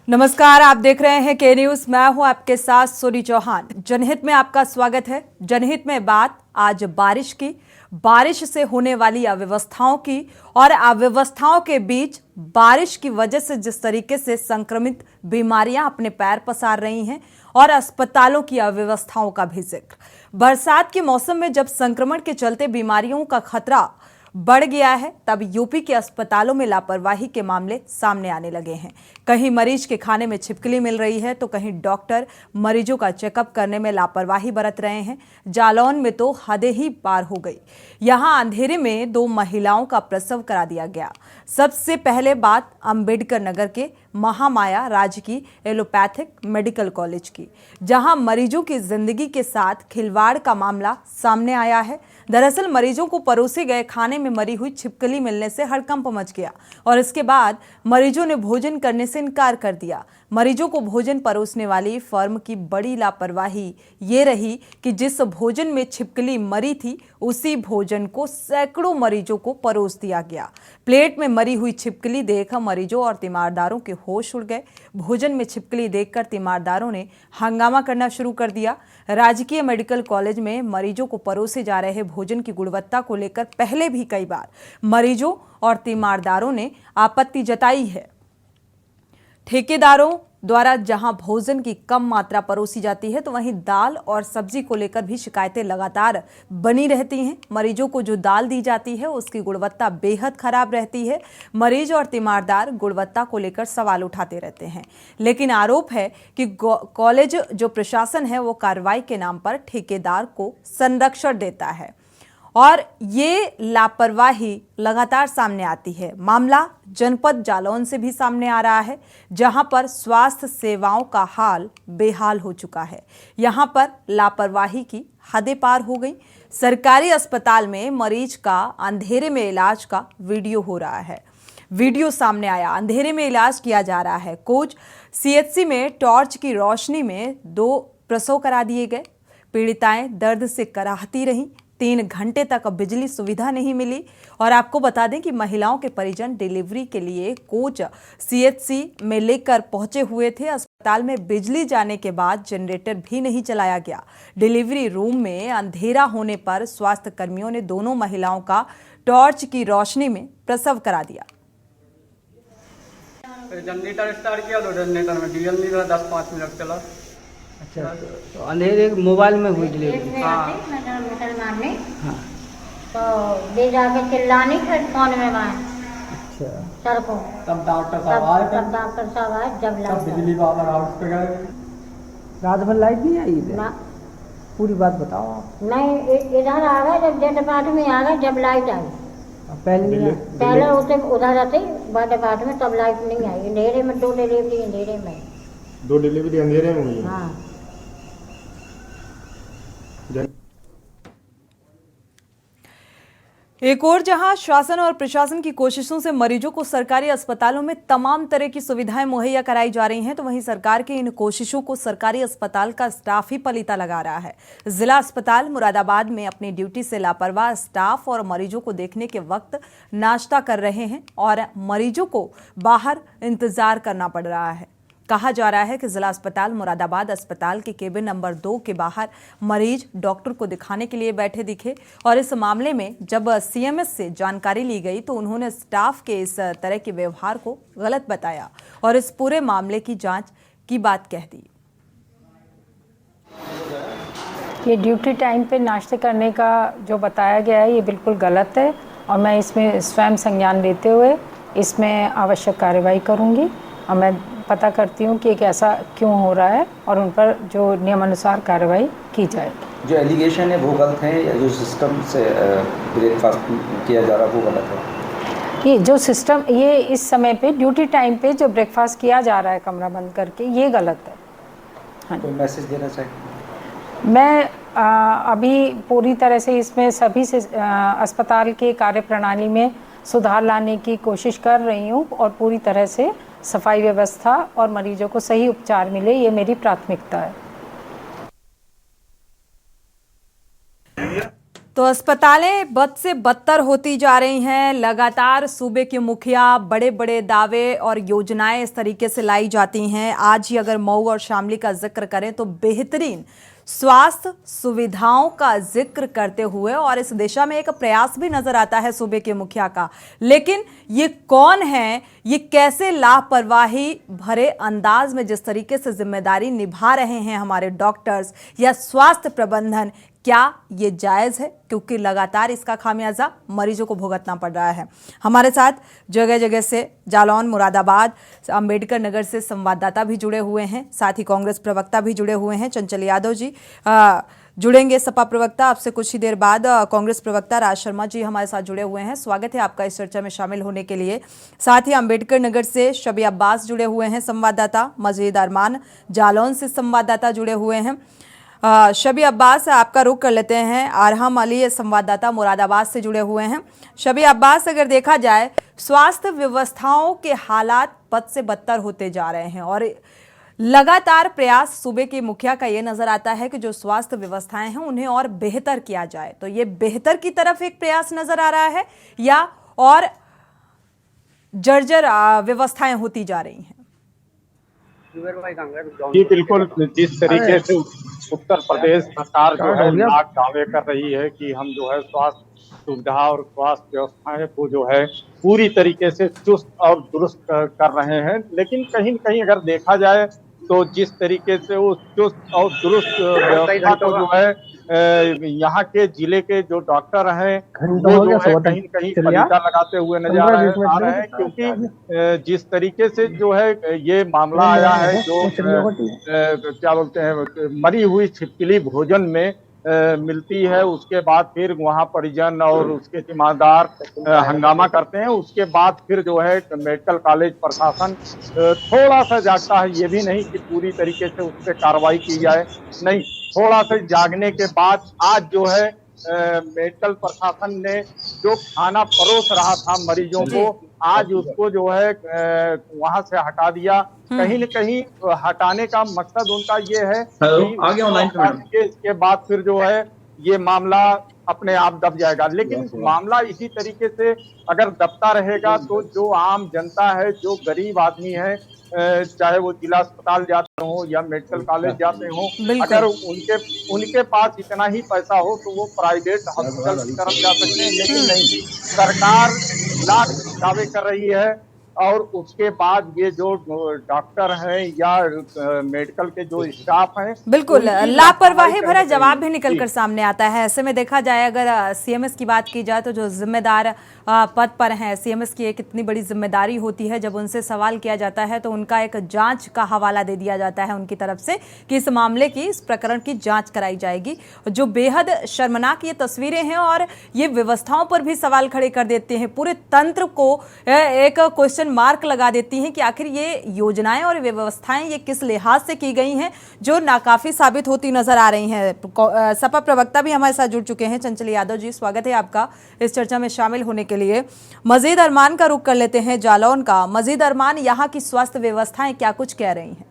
नमस्कार, आप देख रहे हैं के न्यूज। मैं हूं आपके साथ सोनी चौहान। जनहित में आपका स्वागत है। जनहित में बात आज बारिश की, बारिश से होने वाली अव्यवस्थाओं की और अव्यवस्थाओं के बीच बारिश की वजह से जिस तरीके से संक्रमित बीमारियां अपने पैर पसार रही हैं और अस्पतालों की अव्यवस्थाओं का भी जिक्र। बरसात के मौसम में जब संक्रमण के चलते बीमारियों का खतरा बढ़ गया है, तब यूपी के अस्पतालों में लापरवाही के मामले सामने आने लगे हैं। कहीं मरीज के खाने में छिपकली मिल रही है तो कहीं डॉक्टर मरीजों का चेकअप करने में लापरवाही बरत रहे हैं। जालौन में तो हदें ही पार हो गई। यहां अंधेरे में 2 महिलाओं का प्रसव करा दिया गया। सबसे पहले बात अंबेडकर नगर के महामाया राजकीय एलोपैथिक मेडिकल कॉलेज की, जहां मरीजों की जिंदगी के साथ खिलवाड़ का मामला सामने आया है। दरअसल मरीजों को परोसे गए खाने में मरी हुई छिपकली मिलने से हड़कंप मच गया और इसके बाद मरीजों ने भोजन करने से इनकार कर दिया। मरीजों को भोजन परोसने वाली फर्म की बड़ी लापरवाही ये रही कि जिस भोजन में छिपकली मरी थी उसी भोजन को सैकड़ों मरीजों को परोस दिया गया। प्लेट में मरी हुई छिपकली देख मरीजों और तीमारदारों के होश उड़ गए। भोजन में छिपकली देखकर तीमारदारों ने हंगामा करना शुरू कर दिया। राजकीय मेडिकल कॉलेज में मरीजों को परोसे जा रहे भोजन की गुणवत्ता को लेकर पहले भी कई बार मरीजों और तीमारदारों ने आपत्ति जताई है। ठेकेदारों द्वारा जहां भोजन की कम मात्रा परोसी जाती है तो वहीं दाल और सब्जी को लेकर भी शिकायतें लगातार बनी रहती हैं। मरीजों को जो दाल दी जाती है उसकी गुणवत्ता बेहद खराब रहती है। मरीज और तीमारदार गुणवत्ता को लेकर सवाल उठाते रहते हैं, लेकिन आरोप है कि कॉलेज जो प्रशासन है वो कार्रवाई के नाम पर ठेकेदार को संरक्षण देता है और ये लापरवाही लगातार सामने आती है। मामला जनपद जालौन से भी सामने आ रहा है, जहां पर स्वास्थ्य सेवाओं का हाल बेहाल हो चुका है। यहां पर लापरवाही की हदें पार हो गई। सरकारी अस्पताल में मरीज का अंधेरे में इलाज का वीडियो हो रहा है। वीडियो सामने आया, अंधेरे में इलाज किया जा रहा है। कोच सीएचसी में टॉर्च की रोशनी में 2 प्रसव करा दिए गए। पीड़िताएं दर्द से कराहती रहीं। 3 घंटे तक बिजली सुविधा नहीं मिली। और आपको बता दें कि महिलाओं के परिजन डिलीवरी के लिए कोच सीएचसी में लेकर पहुंचे हुए थे। अस्पताल में बिजली जाने के बाद जनरेटर भी नहीं चलाया गया। डिलीवरी रूम में अंधेरा होने पर स्वास्थ्य कर्मियों ने दोनों महिलाओं का टॉर्च की रोशनी में प्रसव करा दिया। जनरेटर स्टार्ट किया तो जनरेटर में डीजल नहीं रहा, 10-5 मिनट चला। अच्छा, तो अंधेरे मोबाइल में हुई डिलीवरी? हाँ। हाँ। तो ले जाके चिल्लानी फिर फोन में मार। अच्छा, सर को तब डॉक्टर साहब आए, तब डॉक्टर साहब आए, जब तब बिजली वाला हाउस पे गए। रात भर लाइट नहीं आई इधर? ना, पूरी बात बताओ आप। नहीं इधर आ गए जब जेट पार्ट में आ गए, जब लाइट आई। पहले नहीं आई? पहले उसे उधर रहते बर्थडे पार्ट में, तब लाइट नहीं आई। अंधेरे में 2 डिलीवरी अंधेरे में। 2 डिलीवरी अंधेरे में हुई है। हाँ। एक और जहां शासन और प्रशासन की कोशिशों से मरीजों को सरकारी अस्पतालों में तमाम तरह की सुविधाएं मुहैया कराई जा रही हैं, तो वहीं सरकार की इन कोशिशों को सरकारी अस्पताल का स्टाफ ही पलीता लगा रहा है। जिला अस्पताल मुरादाबाद में अपनी ड्यूटी से लापरवाह स्टाफ और मरीजों को देखने के वक्त नाश्ता कर रहे हैं और मरीजों को बाहर इंतजार करना पड़ रहा है। कहा जा रहा है कि जिला अस्पताल मुरादाबाद अस्पताल के केबिन नंबर 2 के बाहर मरीज डॉक्टर को दिखाने के लिए बैठे दिखे और इस मामले में जब सीएमएस से जानकारी ली गई तो उन्होंने स्टाफ के इस तरह के व्यवहार को गलत बताया और इस पूरे मामले की जांच की बात कह दी। ये ड्यूटी टाइम पे नाश्ते करने का जो बताया गया है ये बिल्कुल गलत है और मैं इसमें स्वयं संज्ञान लेते हुए इसमें आवश्यक कार्रवाई करूंगी और मैं पता करती हूँ कि एक ऐसा क्यों हो रहा है और उन पर जो नियमानुसार कार्रवाई की जाए। जो एलिगेशन है वो गलत है या जो सिस्टम से ब्रेकफास्ट किया जा रहा है वो गलत है? ये जो सिस्टम, ये इस समय पे ड्यूटी टाइम पे जो ब्रेकफास्ट किया जा रहा है कमरा बंद करके, ये गलत है। हाँ, कोई मैसेज देना चाहिए? मैं अभी पूरी तरह से इसमें सभी से अस्पताल के कार्यप्रणाली में सुधार लाने की कोशिश कर रही हूँ और पूरी तरह से सफाई व्यवस्था और मरीजों को सही उपचार मिले, ये मेरी प्राथमिकता है। तो अस्पतालें बद से बदतर होती जा रही हैं। लगातार सूबे के मुखिया बड़े बड़े दावे और योजनाएं इस तरीके से लाई जाती हैं। आज ही अगर मऊ और शामली का जिक्र करें तो बेहतरीन स्वास्थ्य सुविधाओं का जिक्र करते हुए और इस दिशा में एक प्रयास भी नजर आता है सूबे के मुखिया का। लेकिन ये कौन है, ये कैसे लापरवाही भरे अंदाज में जिस तरीके से जिम्मेदारी निभा रहे हैं हमारे डॉक्टर्स या स्वास्थ्य प्रबंधन, क्या ये जायज़ है? क्योंकि लगातार इसका खामियाजा मरीजों को भुगतना पड़ रहा है। हमारे साथ जगह जगह से जालौन, मुरादाबाद, अंबेडकर नगर से संवाददाता भी जुड़े हुए हैं, साथ ही कांग्रेस प्रवक्ता भी जुड़े हुए हैं। चंचल यादव जी जुड़ेंगे, सपा प्रवक्ता। आपसे कुछ ही देर बाद कांग्रेस प्रवक्ता राज शर्मा जी हमारे साथ जुड़े हुए हैं। स्वागत है आपका इस चर्चा में शामिल होने के लिए। साथ ही अंबेडकर नगर से शबी अब्बास जुड़े हुए हैं संवाददाता, मजीद अरमान जालौन से संवाददाता जुड़े हुए हैं। शबी अब्बास, आपका रुख कर लेते हैं। अरहम अली संवाददाता मुरादाबाद से जुड़े हुए हैं। शबी अब्बास, अगर देखा जाए स्वास्थ्य व्यवस्थाओं के हालात बद से बदतर होते जा रहे हैं और लगातार प्रयास सूबे के मुखिया का ये नजर आता है कि जो स्वास्थ्य व्यवस्थाएं हैं उन्हें और बेहतर किया जाए। तो ये बेहतर की तरफ एक प्रयास नजर आ रहा है या और जर्जर व्यवस्थाएं होती जा रही हैं? जी बिल्कुल, जिस तरीके से उत्तर प्रदेश सरकार जो है लाख दावे कर रही है कि हम जो है स्वास्थ्य सुविधा और स्वास्थ्य व्यवस्थाएं को जो है पूरी तरीके से चुस्त और दुरुस्त कर रहे हैं, लेकिन कहीं न कहीं अगर देखा जाए तो जिस तरीके से वो चुस्त और दुरुस्त व्यवस्था को जो है यहाँ के जिले के जो डॉक्टर हैं वो जो है कहीं न कहीं फलीता लगाते हुए नजर आ रहे हैं, क्योंकि जिस तरीके से जो है ये मामला आया है, जो क्या बोलते हैं मरी हुई छिपकली भोजन में मिलती है, उसके बाद फिर वहाँ परिजन और उसके जिम्मेदार हंगामा करते हैं। उसके बाद फिर जो है मेडिकल कॉलेज प्रशासन थोड़ा सा जागता है, ये भी नहीं कि पूरी तरीके से उस पर कार्रवाई की जाए, नहीं, थोड़ा सा जागने के बाद आज जो है मेडिकल प्रशासन ने जो खाना परोस रहा था मरीजों को, आज उसको जो है वहां से हटा दिया। कहीं न कहीं हटाने का मकसद उनका ये है कि इसके बाद फिर जो है ये मामला अपने आप दब जाएगा। लेकिन मामला इसी तरीके से अगर दबता रहेगा तो जो आम जनता है, जो गरीब आदमी है, चाहे वो जिला अस्पताल जाते हो या मेडिकल कॉलेज जाते हो, अगर उनके पास इतना ही पैसा हो तो वो प्राइवेट हॉस्पिटल की तरफ जा सकते हैं, लेकिन नहीं, सरकार लाख दावे कर रही है। और उसके बाद ये जो डॉक्टर हैं या मेडिकल के जो स्टाफ हैं, बिल्कुल लापरवाही भरा जवाब भी निकलकर सामने आता है। ऐसे में देखा जाए अगर सीएमएस की बात की जाए तो जो जिम्मेदार पद पर हैं, सीएमएस की एक इतनी बड़ी जिम्मेदारी होती है, जब उनसे सवाल किया जाता है तो उनका एक जांच का हवाला दे दिया जाता है उनकी तरफ से कि इस मामले की, इस प्रकरण की जांच कराई जाएगी, जो बेहद शर्मनाक ये तस्वीरें हैं और ये व्यवस्थाओं पर भी सवाल खड़े कर देते हैं। पूरे तंत्र को एक क्वेश्चन मार्क लगा देती हैं कि आखिर ये योजनाएं और व्यवस्थाएं ये किस लिहाज से की गई हैं, जो नाकाफी साबित होती नजर आ रही हैं। सपा प्रवक्ता भी हमारे साथ जुड़ चुके हैं। चंचल यादव जी, स्वागत है आपका इस चर्चा में शामिल होने के लिए। मजीद अरमान का रुख कर लेते हैं जालौन का। मजीद अरमान, यहाँ की स्वास्थ्य व्यवस्थाएं क्या कुछ कह रही हैं?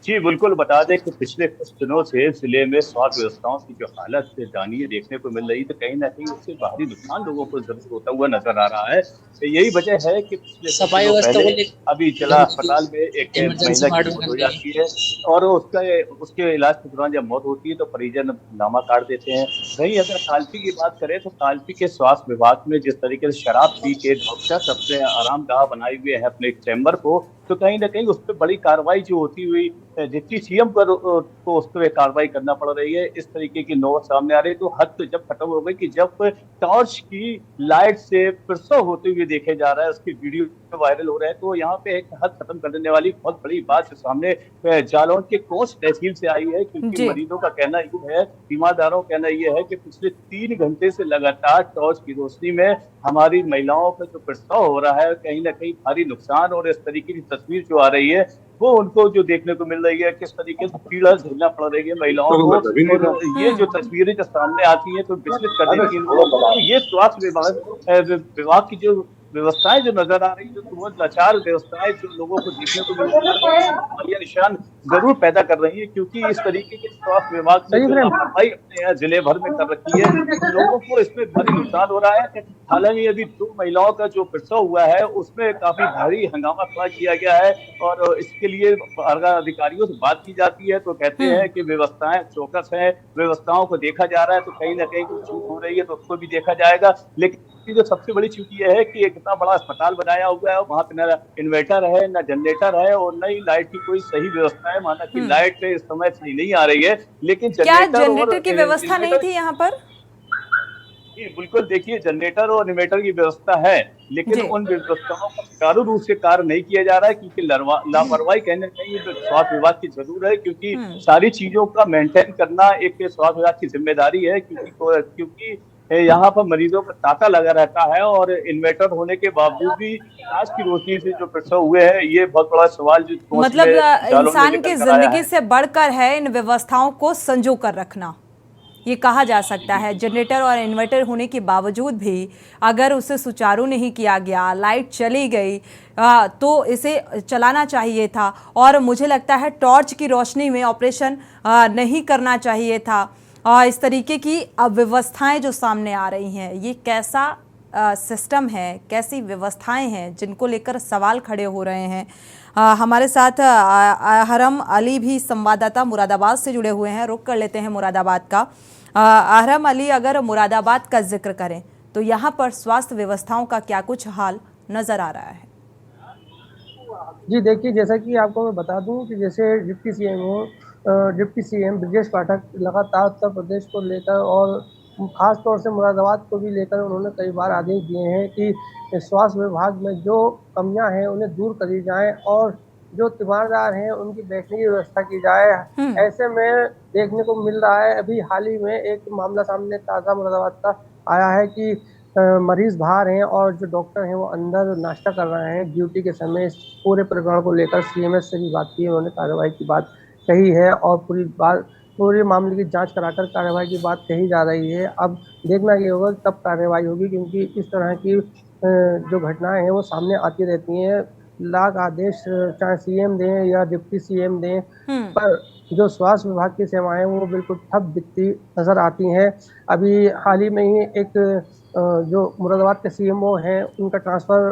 जी बिल्कुल, बता दें कि पिछले कुछ दिनों से जिले में स्वास्थ्य व्यवस्थाओं की जो हालत दयनीय देखने को मिल रही, तो कहीं ना कहीं उससे बाहरी नुकसान लोगों को जरूर होता हुआ नजर आ रहा है। तो यही वजह है कि पिछले पहले अभी जिला अस्पताल में एक महिला की मौत हो जाती है और उसके इलाज के दौरान जब मौत होती है तो परिजन नामा काट देते हैं। वहीं अगर कालपी की बात करें तो कालपी के स्वास्थ्य विभाग में जिस तरीके से शराब पी के डॉक्टर सबसे आरामदाह बनाए हुए हैं अपने चैम्बर को, तो कहीं ना कहीं उस पर बड़ी कार्रवाई जो होती हुई डिप्टी सीएम पर तो उस पर कार्रवाई करना पड़ रही है। इस तरीके की नौबत सामने आ रही है। तो हद तो जब खत्म हो गई कि जब टॉर्च की लाइट से प्रसव होते हुए देखे जा रहा है, उसकी वीडियो वायरल हो रहा है, तो यहाँ पे एक हद खत्म कर देने वाली बहुत बड़ी बात सामने जालौन के कोच तहसील से आई है, क्योंकि मरीजों का कहना ये है, बीमादारों का कहना ये है कि पिछले 3 घंटे से लगातार टॉर्च की रोशनी में हमारी महिलाओं पर जो प्रसव हो रहा है, कहीं ना कहीं भारी नुकसान और इस तरीके की तस्वीर जो आ रही है वो उनको जो देखने को मिल रही है, किस तरीके से पीड़ा झेलना पड़ रही है महिलाओं को। ये जो तस्वीरें जो सामने आती है तो विचलित कर देती है। ये स्वास्थ्य विभाग की जो व्यवस्थाएं जो नजर आ रही है, जो वो लाचार व्यवस्थाएं जो लोगों को देखने को मिल रही है, ये निशान जरूर पैदा कर रही है, क्योंकि इस तरीके के स्वास्थ्य विभाग ने जो लापरवाही अपने यहाँ जिले भर में कर रखी है, लोगों को इसमें भारी नुकसान हो रहा है। हालांकि अभी 2 महिलाओं का जो प्रसव हुआ है उसमें काफी भारी हंगामा खड़ा किया गया है, और इसके लिए अधिकारियों से बात की जाती है तो कहते हैं कि व्यवस्थाएं चौकस है, व्यवस्थाओं को देखा जा रहा है, तो कहीं ना कहीं कुछ छूट हो रही है तो उसको भी देखा जाएगा। लेकिन जो सबसे बड़ी चीज ये है कि एक इतना बड़ा अस्पताल बनाया हुआ है, वहां पे न इन्वर्टर है, न जनरेटर है, और न ही लाइट की कोई सही व्यवस्था है। माना कि लाइट इस समय सही नहीं आ रही है, लेकिन क्या जनरेटर की व्यवस्था नहीं थी यहाँ पर? बिल्कुल, देखिए जनरेटर और इन्वर्टर की व्यवस्था है, लेकिन उन व्यवस्थाओं का सुचारू रूप से कार्य नहीं किया जा रहा है, क्योंकि लापरवाही कहने कहीं स्वास्थ्य विभाग की जरूर है, क्योंकि सारी चीजों का मेंटेन करना एक स्वास्थ्य विभाग की जिम्मेदारी है, क्योंकि यहाँ पर मरीजों का तांता लगा रहता है, और इन्वर्टर होने के बावजूद भी आज की रोशनी से जो प्रसव हुए हैं, ये बहुत बड़ा सवाल जो मतलब इंसान की जिंदगी से बढ़कर है इन व्यवस्थाओं को संजो कर रखना, ये कहा जा सकता है। जनरेटर और इन्वर्टर होने के बावजूद भी अगर उसे सुचारू नहीं किया गया, लाइट चली गई तो इसे चलाना चाहिए था, और मुझे लगता है टॉर्च की रोशनी में ऑपरेशन नहीं करना चाहिए था। इस तरीके की अव्यवस्थाएं जो सामने आ रही हैं, ये कैसा सिस्टम है, कैसी व्यवस्थाएं हैं जिनको लेकर सवाल खड़े हो रहे हैं। हमारे साथ अहरम अली भी संवाददाता मुरादाबाद से जुड़े हुए हैं, रुक कर लेते हैं मुरादाबाद का। अहरम अली, अगर मुरादाबाद का जिक्र करें तो यहाँ पर स्वास्थ्य व्यवस्थाओं का क्या कुछ हाल नजर आ रहा है? जी देखिए, जैसा कि आपको मैं बता दूं कि जैसे डिप्टी सीएम ब्रजेश पाठक लगातार उत्तर प्रदेश को लेकर और खास तौर से मुरादाबाद को भी लेकर उन्होंने कई बार आदेश दिए हैं कि स्वास्थ्य विभाग में जो कमियां हैं उन्हें दूर करी जाएं, और जो तीमारदार हैं उनकी बैठने की व्यवस्था की जाए। ऐसे में देखने को मिल रहा है, अभी हाल ही में एक मामला सामने ताज़ा मुरादाबाद का आया है कि मरीज बाहर हैं और जो डॉक्टर हैं वो अंदर नाश्ता कर रहे हैं ड्यूटी के समय। इस पूरे प्रकरण को लेकर सीएमएस से भी बात की, उन्होंने कार्रवाई की बात कही है, और पूरे मामले की जांच कराकर कार्रवाई की बात कही जा रही है। अब देखना ये होगा कब कार्रवाई होगी, क्योंकि इस तरह की जो घटनाएं हैं वो सामने आती रहती हैं। लाख आदेश चाहे सीएम दें या डिप्टी सीएम दें, पर जो स्वास्थ्य विभाग की सेवाएं हैं वो बिल्कुल ठप दिखती नजर आती हैं। अभी हाल ही में ही एक जो मुरादाबाद के सीएमओ हैं उनका ट्रांसफर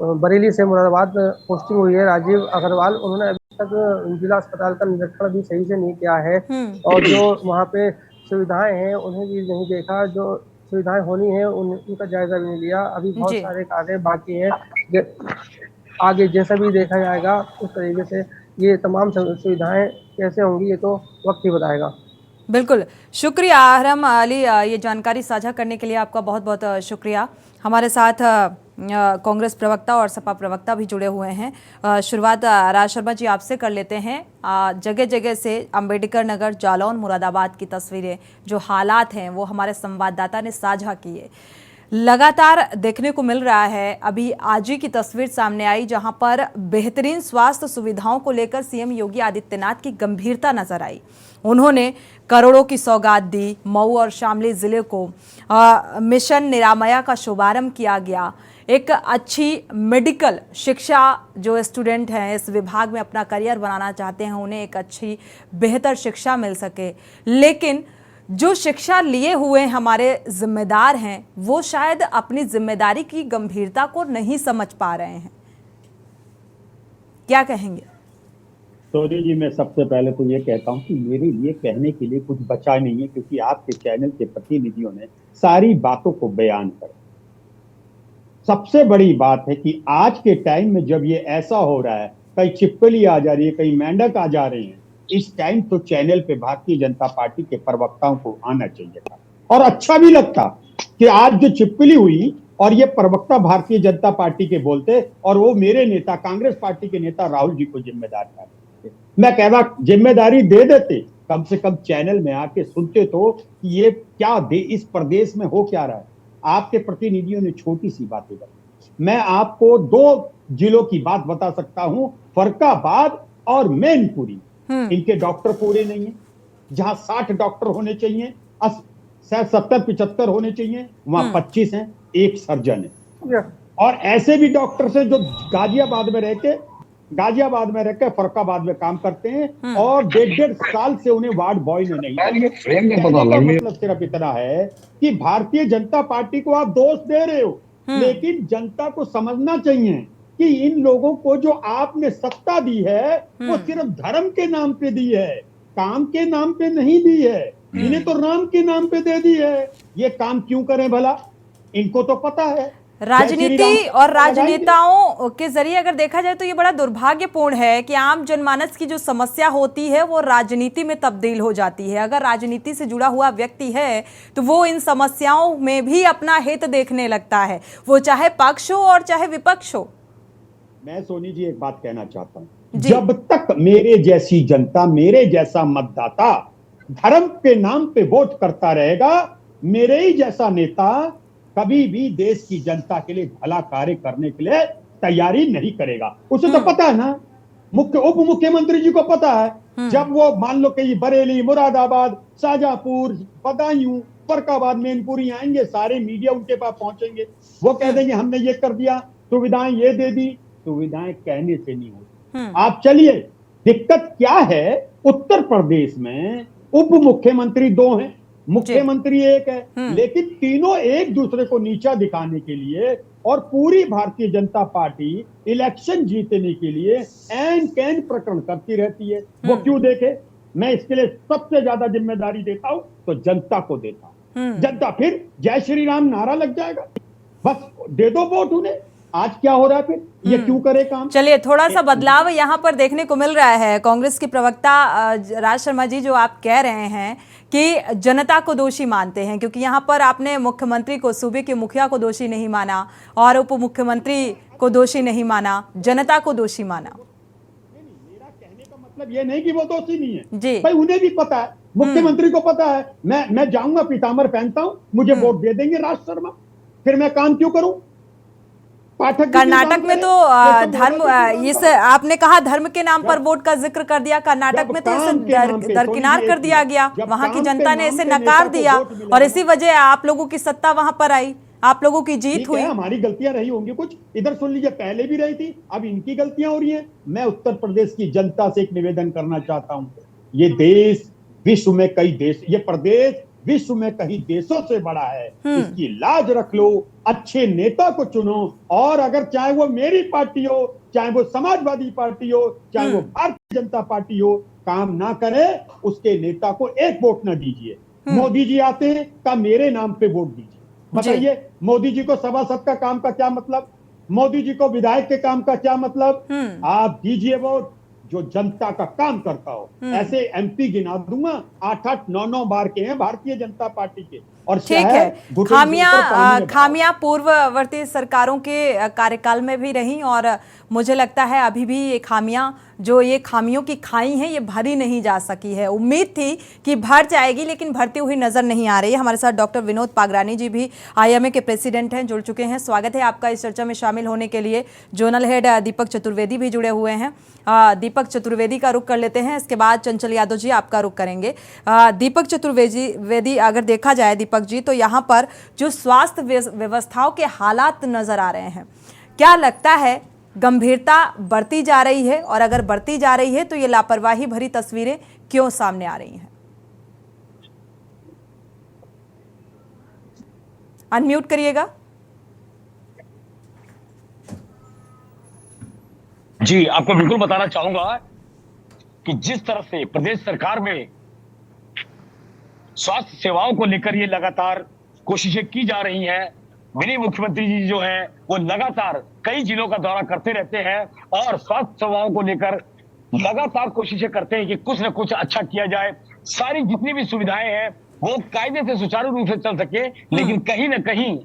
बरेली से मुरादाबाद पोस्टिंग हुई है, राजीव अग्रवाल। उन्होंने अभी तक जिला अस्पताल का निरीक्षण भी सही से नहीं किया है, और जो वहाँ पे सुविधाएं हैं उन्हें भी नहीं देखा, जो सुविधाएं होनी है उनका जायजा भी नहीं लिया। अभी बहुत सारे कार्य बाकी हैं, आगे जैसा भी देखा जाएगा उस तरीके से ये तमाम सुविधाएं कैसे होंगी ये तो वक्त ही बताएगा। बिल्कुल, शुक्रिया अहरम अली, ये जानकारी साझा करने के लिए आपका बहुत बहुत शुक्रिया। हमारे साथ कांग्रेस प्रवक्ता और सपा प्रवक्ता भी जुड़े हुए हैं। शुरुआत राज शर्मा जी आपसे कर लेते हैं। जगह जगह से अंबेडकर नगर, जालौन, मुरादाबाद की तस्वीरें, जो हालात हैं वो हमारे संवाददाता ने साझा किए, लगातार देखने को मिल रहा है। अभी आज ही की तस्वीर सामने आई जहां पर बेहतरीन स्वास्थ्य सुविधाओं को लेकर सीएम योगी आदित्यनाथ की गंभीरता नजर आई। उन्होंने करोड़ों की सौगात दी। मऊ और शामली जिले को मिशन निरामया का शुभारंभ किया गया। एक अच्छी मेडिकल शिक्षा, जो स्टूडेंट हैं इस विभाग में अपना करियर बनाना चाहते हैं, उन्हें एक अच्छी बेहतर शिक्षा मिल सके। लेकिन जो शिक्षा लिए हुए हमारे जिम्मेदार हैं वो शायद अपनी जिम्मेदारी की गंभीरता को नहीं समझ पा रहे हैं। क्या कहेंगे? सोनी जी, मैं सबसे पहले तो ये कहता हूँ कि मेरे लिए कहने के लिए कुछ बचा नहीं है, क्योंकि आपके चैनल के प्रतिनिधियों ने सारी बातों को बयान कर। सबसे बड़ी बात है कि आज के टाइम में जब ये ऐसा हो रहा है, कहीं छिपकली आ जा रही है, कहीं मेंढक आ जा रहे हैं, इस टाइम तो चैनल पे भारतीय जनता पार्टी के प्रवक्ताओं को आना चाहिए था, और अच्छा भी लगता कि आज जो छिपकली हुई और ये प्रवक्ता भारतीय जनता पार्टी के बोलते, और वो मेरे नेता कांग्रेस पार्टी के नेता राहुल जी को जिम्मेदार ठहराते। मैं कह रहा जिम्मेदारी दे देते, कम से कम चैनल में आके सुनते तो कि ये क्या इस प्रदेश में हो क्या रहा है। आपके प्रतिनिधियों ने छोटी सी बातें बताई। मैं आपको 2 जिलों की बात बता सकता हूं, फर्रुखाबाद और मैनपुरी। इनके डॉक्टर पूरे नहीं है। जहां 60 डॉक्टर होने चाहिए, 70-75 होने चाहिए, वहां 25 हैं, 1 सर्जन है। और ऐसे भी डॉक्टर्स हैं जो गाजियाबाद में रह के फरुखाबाद में काम करते हैं और 1.5 साल से उन्हें वार्ड बॉय ने नहीं मतलब सिर्फ इतना है कि भारतीय जनता पार्टी को आप दोष दे रहे हो, लेकिन जनता को समझना चाहिए कि इन लोगों को जो आपने सत्ता दी है वो सिर्फ धर्म के नाम पे दी है, काम के नाम पे नहीं दी है। इन्हें तो राम के नाम पे दे दी है। ये काम क्यों करें भला, इनको तो पता है। राजनीति और राजनेताओं के जरिए अगर देखा जाए तो ये बड़ा दुर्भाग्यपूर्ण है कि आम जनमानस की जो समस्या होती है वो राजनीति में तब्दील हो जाती है। अगर राजनीति से जुड़ा हुआ व्यक्ति है तो वो इन समस्याओं में भी अपना हित देखने लगता है, वो चाहे पक्ष हो और चाहे विपक्ष हो। मैं सोनी जी एक बात कहना चाहता हूँ, जब तक मेरे जैसी जनता, मेरे जैसा मतदाता धर्म के नाम पे वोट करता रहेगा, मेरे ही जैसा नेता कभी भी देश की जनता के लिए भला कार्य करने के लिए तैयारी नहीं करेगा। उसे तो पता है ना, उप मुख्यमंत्री जी को पता है। जब वो मान लो कि बरेली, मुरादाबाद, शाहजहांपुर, बदायूं, फरुखाबाद, मैनपुरी आएंगे, सारे मीडिया उनके पास पहुंचेंगे, वो कह देंगे हमने ये कर दिया, सुविधाएं ये दे दी। सुविधाएं कहने से नहीं होती। आप चलिए, दिक्कत क्या है, उत्तर प्रदेश में उप मुख्यमंत्री 2 हैं, मुख्यमंत्री 1 है, लेकिन तीनों एक दूसरे को नीचा दिखाने के लिए और पूरी भारतीय जनता पार्टी इलेक्शन जीतने के लिए एन कैन प्रकरण करती रहती है। वो क्यों देखे? मैं इसके लिए सबसे ज्यादा जिम्मेदारी देता हूं तो जनता को देता हूं। जनता फिर जय श्री राम नारा लग जाएगा, बस दे दो वोट उन्हें। आज क्या हो रहा है फिर, ये क्यों करे काम? चलिए, थोड़ा सा बदलाव यहाँ पर देखने को मिल रहा है। कांग्रेस के प्रवक्ता राज शर्मा जी जो आप कह रहे हैं कि जनता को दोषी मानते हैं, क्योंकि यहाँ पर आपने मुख्यमंत्री को, सूबे के मुखिया को दोषी नहीं माना और उप मुख्यमंत्री को दोषी नहीं माना, जनता को दोषी माना। मेरा कहने का मतलब ये नहीं कि वो दोषी नहीं है जी, भाई, उन्हें भी पता है, मुख्यमंत्री को पता है। मैं जाऊंगा, पीताम्बर पहनता हूं, मुझे वोट दे देंगे राज शर्मा, फिर मैं काम क्यों करूं? कर्नाटक में तो धर्म, इस आपने कहा धर्म के नाम पर वोट का जिक्र कर दिया, कर्नाटक में तो इसे दरकिनार कर दिया गया, वहां की जनता ने इसे नकार दिया और इसी वजह आप लोगों की सत्ता वहां पर आई, आप लोगों की जीत हुई। हमारी गलतियां रही होंगी कुछ, इधर सुन लीजिए, पहले भी रही थी, अब इनकी गलतियां हो रही हैं। मैं उत्तर प्रदेश की जनता से एक निवेदन करना चाहता हूं, ये देश विश्व में कई देश, ये प्रदेश विश्व में कई देशों से बड़ा है, इसकी लाज रख लो, अच्छे नेता को चुनो, और अगर चाहे वो मेरी पार्टी हो, चाहे वो समाजवादी पार्टी हो, चाहे वो भारतीय जनता पार्टी हो, काम ना करे उसके नेता को एक वोट ना दीजिए। मोदी जी आते हैं का मेरे नाम पे वोट दीजिए। बताइए, मोदी जी को सभासद का काम का क्या मतलब, मोदी जी को विधायक के काम का क्या मतलब? आप दीजिए वोट जो जनता का काम करता हो। ऐसे एमपी गिना दूंगा, 8-8, 9-9 बार के हैं भारतीय जनता पार्टी के। और ठीक है, खामियां पूर्ववर्ती सरकारों के कार्यकाल में भी रही और मुझे लगता है अभी भी ये खामियां, जो ये खामियों की खाई हैं, ये भरी नहीं जा सकी है। उम्मीद थी कि भर जाएगी लेकिन भरती हुई नजर नहीं आ रही है। हमारे साथ डॉक्टर विनोद पागरानी जी भी आईएमए के प्रेसिडेंट हैं, जुड़ चुके हैं। स्वागत है आपका इस चर्चा में शामिल होने के लिए। जोनल हेड दीपक चतुर्वेदी भी जुड़े हुए हैं। दीपक चतुर्वेदी का रुख कर लेते हैं, इसके बाद चंचल यादव जी आपका रुख करेंगे। दीपक चतुर्वेदी, अगर देखा जाए दीपक जी, तो यहाँ पर जो स्वास्थ्य व्यवस्थाओं के हालात नजर आ रहे हैं, क्या लगता है गंभीरता बढ़ती जा रही है? और अगर बढ़ती जा रही है तो ये लापरवाही भरी तस्वीरें क्यों सामने आ रही हैं? अनम्यूट करिएगा। जी, आपको बिल्कुल बताना चाहूंगा कि जिस तरह से प्रदेश सरकार में स्वास्थ्य सेवाओं को लेकर ये लगातार कोशिशें की जा रही हैं, मिनी मुख्यमंत्री जी जो हैं वो लगातार कई जिलों का दौरा करते रहते हैं और स्वास्थ्य सेवाओं को लेकर लगातार कोशिशें करते हैं कि कुछ न कुछ अच्छा किया जाए, सारी जितनी भी सुविधाएं हैं वो कायदे से सुचारू रूप से चल सके। लेकिन कहीं न कहीं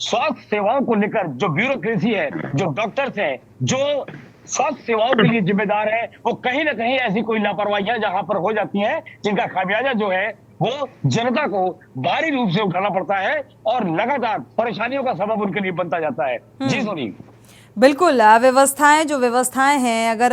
स्वास्थ्य सेवाओं को लेकर जो ब्यूरोक्रेसी है, जो डॉक्टर्स हैं, जो स्वास्थ्य सेवाओं के लिए जिम्मेदार है, वो कहीं ना कहीं ऐसी कोई लापरवाहियां जहां पर हो जाती हैं जिनका खामियाजा जो है वो जनता को भारी रूप से उठाना पड़ता है और लगातार परेशानियों का सबब उनके लिए बनता जाता है। जी सोनी, बिल्कुल, व्यवस्थाएं जो व्यवस्थाएं हैं, अगर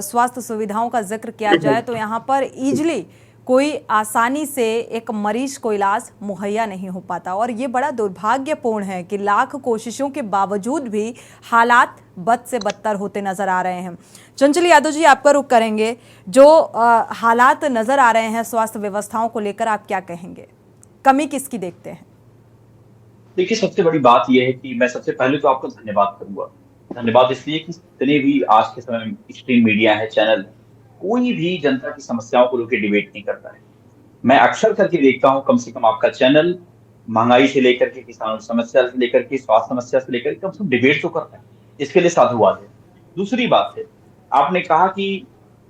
स्वास्थ्य सुविधाओं का जिक्र किया जाए तो यहाँ पर इजली कोई आसानी से एक मरीज को इलाज मुहैया नहीं हो पाता और ये बड़ा दुर्भाग्यपूर्ण है कि लाख कोशिशों के बावजूद भी हालात बद से बदतर होते नजर आ रहे हैं। चंचल यादव जी, आपका रुख करेंगे। जो हालात नजर आ रहे हैं स्वास्थ्य व्यवस्थाओं को लेकर, आप क्या कहेंगे? कमी किसकी देखते हैं? देखिए, सबसे बड़ी बात यह है कि मैं सबसे पहले तो आपको धन्यवाद करूंगा। धन्यवाद इसलिए कि जितने भी आज के समय में स्ट्रीम मीडिया है, चैनल, कोई भी जनता की समस्याओं को लेकर डिबेट नहीं करता है। मैं अक्सर करके देखता हूं, कम से कम आपका चैनल महंगाई से लेकर के, किसानों की समस्या से लेकर के, स्वास्थ्य समस्या से लेकर कम से कम डिबेट तो करता है। इसके लिए साधुवाद है। दूसरी बात है, आपने कहा कि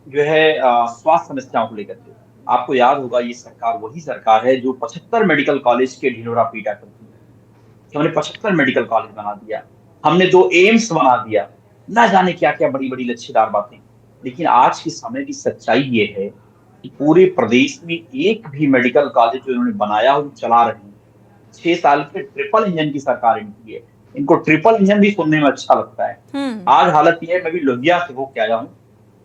जो है स्वास्थ्य समस्याओं को लेकर के, आपको याद होगा ये सरकार वही सरकार है जो 75 मेडिकल कॉलेज के ढिंढोरा पीटा करती है। हमने 75 मेडिकल कॉलेज बना दिया, हमने 2 एम्स बना दिया, ना जाने क्या क्या बड़ी बड़ी लच्छेदार बातें। लेकिन आज के समय की सच्चाई ये है कि पूरे प्रदेश में एक भी मेडिकल कॉलेज जो इन्होंने बनाया हो चला रहे हैं। 6 साल के ट्रिपल इंजन की सरकार इनकी है। इनको ट्रिपल इंजन भी सुनने में अच्छा लगता है। आज हालत यह है, मैं भी लोहिया से होके आया हूँ।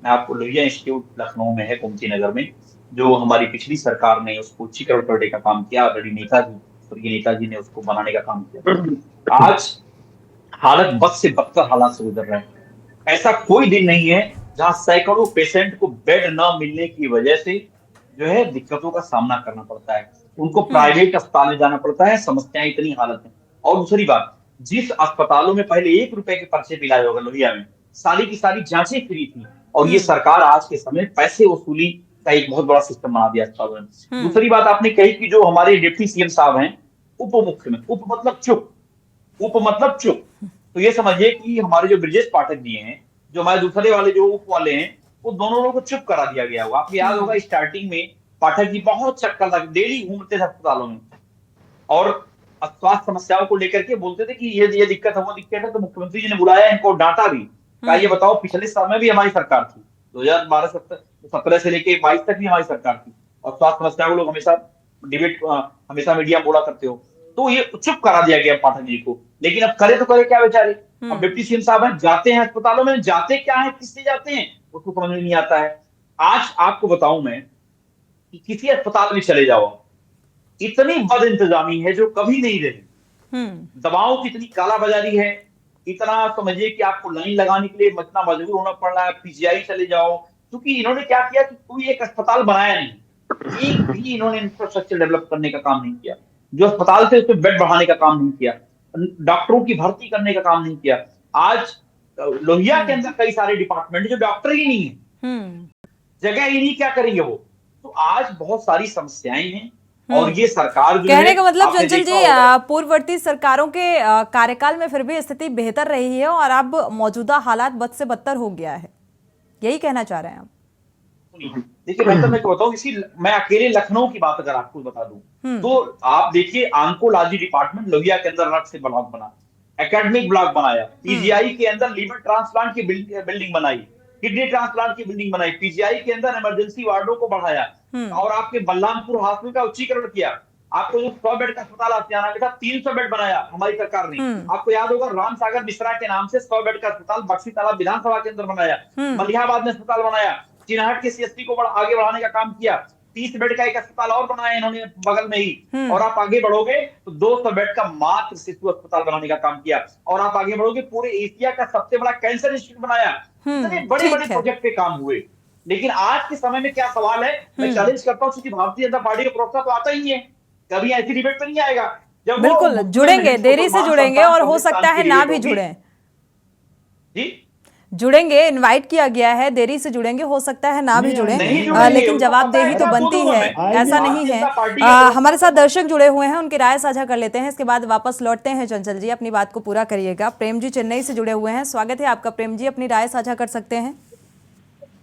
मैं आपको लोहिया इंस्टीट्यूट लखनऊ में है, गोमती नगर में, जो हमारी पिछली सरकार ने उसको उच्चीकरण करने का काम किया। नेताजी ने उसको बनाने का काम किया। आज हालत बद से बदतर हालात से गुजर रहे हैं। ऐसा कोई दिन नहीं है जहां सैकड़ों पेशेंट को बेड न मिलने की वजह से जो है दिक्कतों का सामना करना पड़ता है। उनको प्राइवेट अस्पताल में जाना पड़ता है, समस्याएं इतनी हालत है। और दूसरी बात, जिस अस्पतालों में पहले 1 रुपए के पर्चे पे इलाज होगा, लोहिया में सारी की सारी जांचें फ्री थी, और ये सरकार आज के समय पैसे वसूली का एक बहुत बड़ा सिस्टम बना दिया अस्पतालों में। दूसरी बात आपने कही कि जो हमारे डिप्टी सीएम साहब हैं, उप मुख्यमंत्री, उप मतलब चुप, उप मतलब चुप, तो ये समझिए कि हमारे जो ब्रजेश पाठक जी हैं, जो हमारे दूसरे वाले जो उप वाले हैं, वो दोनों लोगों को चुप करा दिया गया हुआ। आपको याद होगा स्टार्टिंग में पाठक जी बहुत चक्कर लग, डेली घूमते थे अस्पतालों में और स्वास्थ्य समस्याओं को लेकर के बोलते थे कि ये दिक्कत है, वो दिक्कत है। तो मुख्यमंत्री जी ने बुलाया, इनको डांटा भी। कहा ये बताओ, पिछले समय भी हमारी सरकार थी, 2012-17 से लेके 22 तक भी हमारी सरकार थी, और स्वास्थ्य समस्याओं को लोग हमेशा डिबेट, हमेशा मीडिया बोला करते हो। तो ये चुप करा दिया गया पाठक जी को। लेकिन अब करे तो करे क्या बेचारे? अब डिप्टी सीएम साहब हैं, जाते हैं अस्पतालों में, जाते क्या है, किससे जाते हैं, उसको समझ में नहीं आता है। आज आपको बताऊं मैं कि किसी अस्पताल में चले जाओ, इतनी बद इंतजामी है जो कभी नहीं रही। दवाओं की इतनी कालाबाजारी है, इतना समझिए कि आपको लाइन लगाने के लिए इतना मजबूर होना पड़ रहा है। पीजीआई चले जाओ, क्योंकि इन्होंने क्या किया कि कोई एक अस्पताल बनाया नहीं, एक भी इन्होंने इंफ्रास्ट्रक्चर डेवलप करने का काम नहीं किया। जो अस्पताल थे उसमें बेड बढ़ाने का काम नहीं किया, डॉक्टरों की भर्ती करने का काम नहीं किया। आज लोहिया के अंदर कई सारे डिपार्टमेंट जो डॉक्टर ही नहीं है, जगह ही नहीं, क्या करेंगे वो? तो आज बहुत सारी समस्याएं हैं, और ये सरकार जो कहने का मतलब चंचल जी, पूर्ववर्ती सरकारों के कार्यकाल में फिर भी स्थिति बेहतर रही है और अब मौजूदा हालात बद से बदतर हो गया है, यही कहना चाह रहे हैं आप? देखिए, मैं बताऊं, इसी मैं अकेले लखनऊ की बात अगर आपको बता दूं तो आप देखिए, आंकोलॉजी डिपार्टमेंट लोहिया के अंदर अलग से ब्लॉक बना, एकेडमिक ब्लॉक बनाया, पीजीआई के अंदर लीवर ट्रांसप्लांट की बिल्डिंग बनाई, किडनी ट्रांसप्लांट की बिल्डिंग बनाई, पीजीआई के अंदर इमरजेंसी वार्डों को बढ़ाया, और आपके बलरामपुर हॉस्पिटल का उच्चीकरण किया। आपको जो 100 बेड का अस्पताल आसियाना के साथ 300 बेड बनाया हमारी सरकार ने। आपको याद होगा राम सागर मिश्रा के नाम से 100 बेड का अस्पताल बक्सी तालाब विधानसभा के अंदर बनाया, मलिहाबाद में अस्पताल बनाया, चिनाहट के सीएसपी को आगे बढ़ाने का काम किया, 30 बेड का एक अस्पताल और बनाया इन्होंने बगल में ही। और आप आगे बढ़ोगे तो 200 बेड का मातृ शिशु अस्पताल बनाने का काम किया, और आप आगे बढ़ोगे पूरे एशिया का सबसे बड़ा कैंसर इंस्टीट्यूट बनाया। इतने बड़े बड़े प्रोजेक्ट पे काम हुए। लेकिन आज के समय में क्या सवाल है, मैं चैलेंज करता हूँ, क्योंकि भारतीय जनता पार्टी का प्रवक्ता तो आता ही है, कभी ऐसी डिबेट पे नहीं आएगा। जब बिल्कुल जुड़ेंगे, देरी से जुड़ेंगे, और हो सकता है ना भी जुड़े जी, जुड़ेंगे, इनवाइट किया गया है, देरी से जुड़ेंगे, हो सकता है ना भी जुड़े, लेकिन जवाबदेही तो बनती है, ऐसा नहीं है। हमारे साथ दर्शक जुड़े हुए हैं, उनकी राय साझा कर लेते हैं, इसके बाद वापस लौटते हैं। चंचल जी, अपनी बात को पूरा करिएगा। प्रेम जी चेन्नई से जुड़े हुए हैं, स्वागत है आपका। प्रेम जी, अपनी राय साझा कर सकते हैं।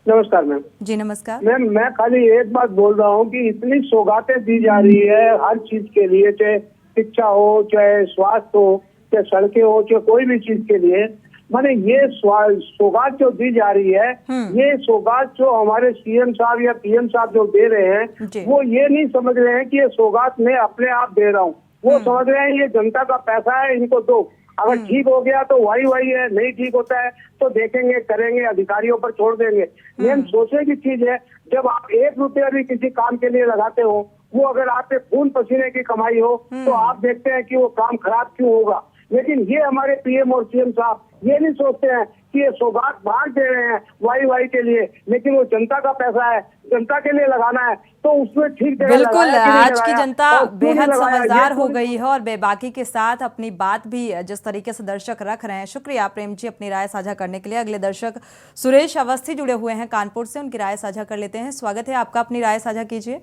नमस्कार मैम। जी नमस्कार मैम, मैं खाली एक बात बोल रहा हूँ कि इतनी सौगातें दी जा रही है हर चीज के लिए, चाहे शिक्षा हो, चाहे स्वास्थ्य हो, चाहे सड़कें हो, चाहे कोई भी चीज के लिए, माने ये सौगात जो दी जा रही है, ये सौगात जो हमारे सीएम साहब या पीएम साहब जो दे रहे हैं, वो ये नहीं समझ रहे हैं कि ये सौगात मैं अपने आप दे रहा हूँ। वो समझ रहे हैं ये जनता का पैसा है, इनको दो। अगर ठीक हो गया तो वही है, नहीं ठीक होता है तो देखेंगे, करेंगे, अधिकारियों पर छोड़ देंगे। लेकिन सोचने की चीज है, जब आप 1 रुपया भी किसी काम के लिए लगाते हो, वो अगर आपके खून पसीने की कमाई हो तो आप देखते हैं कि वो काम खराब क्यों होगा। लेकिन ये हमारे पीएम और सीएम साहब ये नहीं सोचते हैं कि ये सौगात बांट दे रहे हैं वाई के लिए, लेकिन वो जनता का पैसा है, जनता के लिए लगाना है तो उसमें ठीक जगह बिल्कुल, लगाया कि नहीं आज की लगाया, जनता और क्यों नहीं बेहद लगाया, समझदार ये हो पूरी- गई है और बेबाकी के साथ अपनी बात भी जिस तरीके से दर्शक रख रहे हैं। शुक्रिया प्रेम जी अपनी राय साझा करने के लिए। अगले दर्शक सुरेश अवस्थी जुड़े हुए हैं कानपुर से, उनकी राय साझा कर लेते हैं। स्वागत है आपका, अपनी राय साझा कीजिए।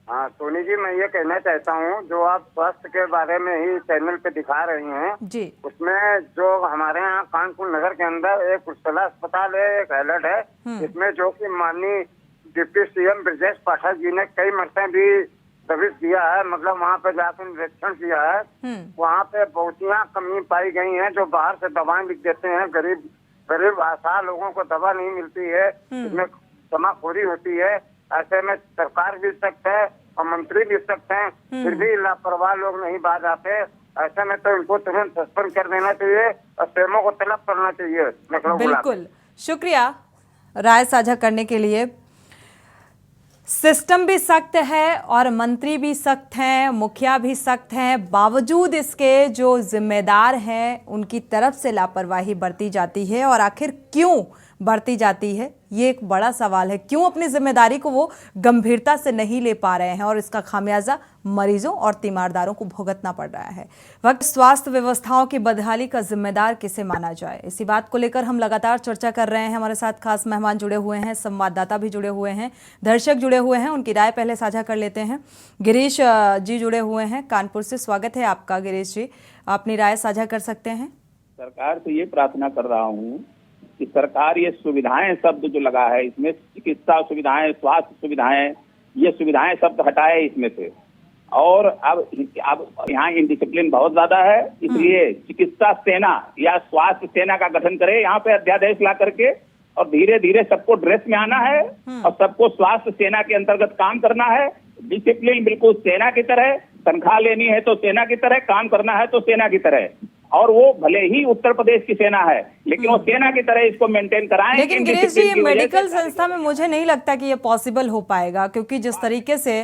हाँ सोनी जी, मैं ये कहना चाहता हूँ, जो आप स्वास्थ्य के बारे में ही चैनल पे दिखा रही हैं जी, उसमें जो हमारे यहाँ कानपुर नगर के अंदर एक उज्ज्वला अस्पताल है, एक हैलट है, इसमें जो कि माननीय डिप्टी सीएम ब्रजेश पाठक जी ने कई मरतबे भी सर्विस दिया है, मतलब वहाँ पे जाकर निरीक्षण किया है। वहाँ पे बहुतियाँ कमी पाई गई हैं, जो बाहर से दवाएं लिख देते हैं, गरीब आसार लोगों को दवा नहीं मिलती है, इसमें जमाखोरी होती है। ऐसे में सरकार भी सख्त है और मंत्री भी सख्त हैं, फिर भी लापरवाह लोग नहीं बाज आते। ऐसे में तो इनको तुरंत सस्पेंड कर देना चाहिए और सीएमओ को तलब करना चाहिए। बिल्कुल, शुक्रिया राय साझा करने के लिए। सिस्टम भी सख्त है और मंत्री भी सख्त हैं, मुखिया भी सख्त हैं, बावजूद इसके जो जिम्मेदार हैं उनकी तरफ से लापरवाही बरती जाती है। और आखिर क्यों बरती जाती है, ये एक बड़ा सवाल है। क्यों अपनी जिम्मेदारी को वो गंभीरता से नहीं ले पा रहे हैं और इसका खामियाजा मरीजों और तीमारदारों को भुगतना पड़ रहा है। वक्त स्वास्थ्य व्यवस्थाओं की बदहाली का जिम्मेदार किसे माना जाए, इसी बात को लेकर हम लगातार चर्चा कर रहे हैं। हमारे साथ खास मेहमान जुड़े हुए हैं, संवाददाता भी जुड़े हुए हैं, दर्शक जुड़े हुए हैं, उनकी राय पहले साझा कर लेते हैं। गिरीश जी जुड़े हुए हैं कानपुर से, स्वागत है आपका गिरीश जी, अपनी राय साझा कर सकते हैं। सरकार से ये प्रार्थना कर रहा हूँ कि सरकार ये सुविधाएं शब्द जो लगा है इसमें चिकित्सा सुविधाएं, स्वास्थ्य सुविधाएं, ये सुविधाएं शब्द हटाए इसमें से। और अब यहाँ इंडिसिप्लिन बहुत ज्यादा है, इसलिए चिकित्सा सेना या स्वास्थ्य सेना का गठन करे यहाँ पे अध्यादेश ला करके, और धीरे धीरे सबको ड्रेस में आना है और सबको स्वास्थ्य सेना के अंतर्गत काम करना है। डिसिप्लिन बिल्कुल सेना की तरह, तनख्वाह लेनी है तो सेना की तरह, काम करना है तो सेना की तरह। और वो भले ही उत्तर प्रदेश की सेना है लेकिन वो सेना की तरह इसको मेंटेन कराएं। लेकिन गिरीश जी, ये मेडिकल संस्था में मुझे नहीं लगता कि ये पॉसिबल हो पाएगा, क्योंकि जिस तरीके से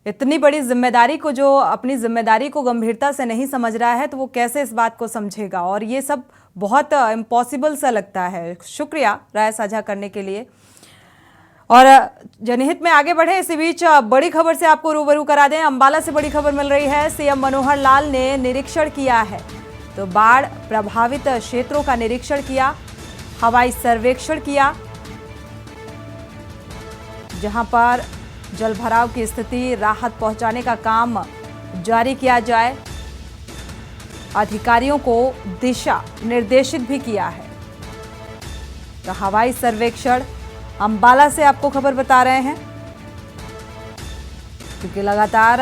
इतनी बड़ी जिम्मेदारी को, जो अपनी जिम्मेदारी को गंभीरता से नहीं समझ रहा है, तो वो कैसे इस बात को समझेगा। और ये सब बहुत इम्पॉसिबल सा लगता है। शुक्रिया राय साझा करने के लिए। और जनहित में आगे बढ़े, इसी बीच बड़ी खबर से आपको रूबरू करा दें। अंबाला से बड़ी खबर मिल रही है। सीएम मनोहर लाल ने निरीक्षण किया है, तो बाढ़ प्रभावित क्षेत्रों का निरीक्षण किया, हवाई सर्वेक्षण किया, जहां पर जलभराव की स्थिति, राहत पहुंचाने का काम जारी किया जाए। अधिकारियों को दिशा निर्देशित भी किया है। तो हवाई सर्वेक्षण अंबाला से आपको खबर बता रहे हैं, क्योंकि लगातार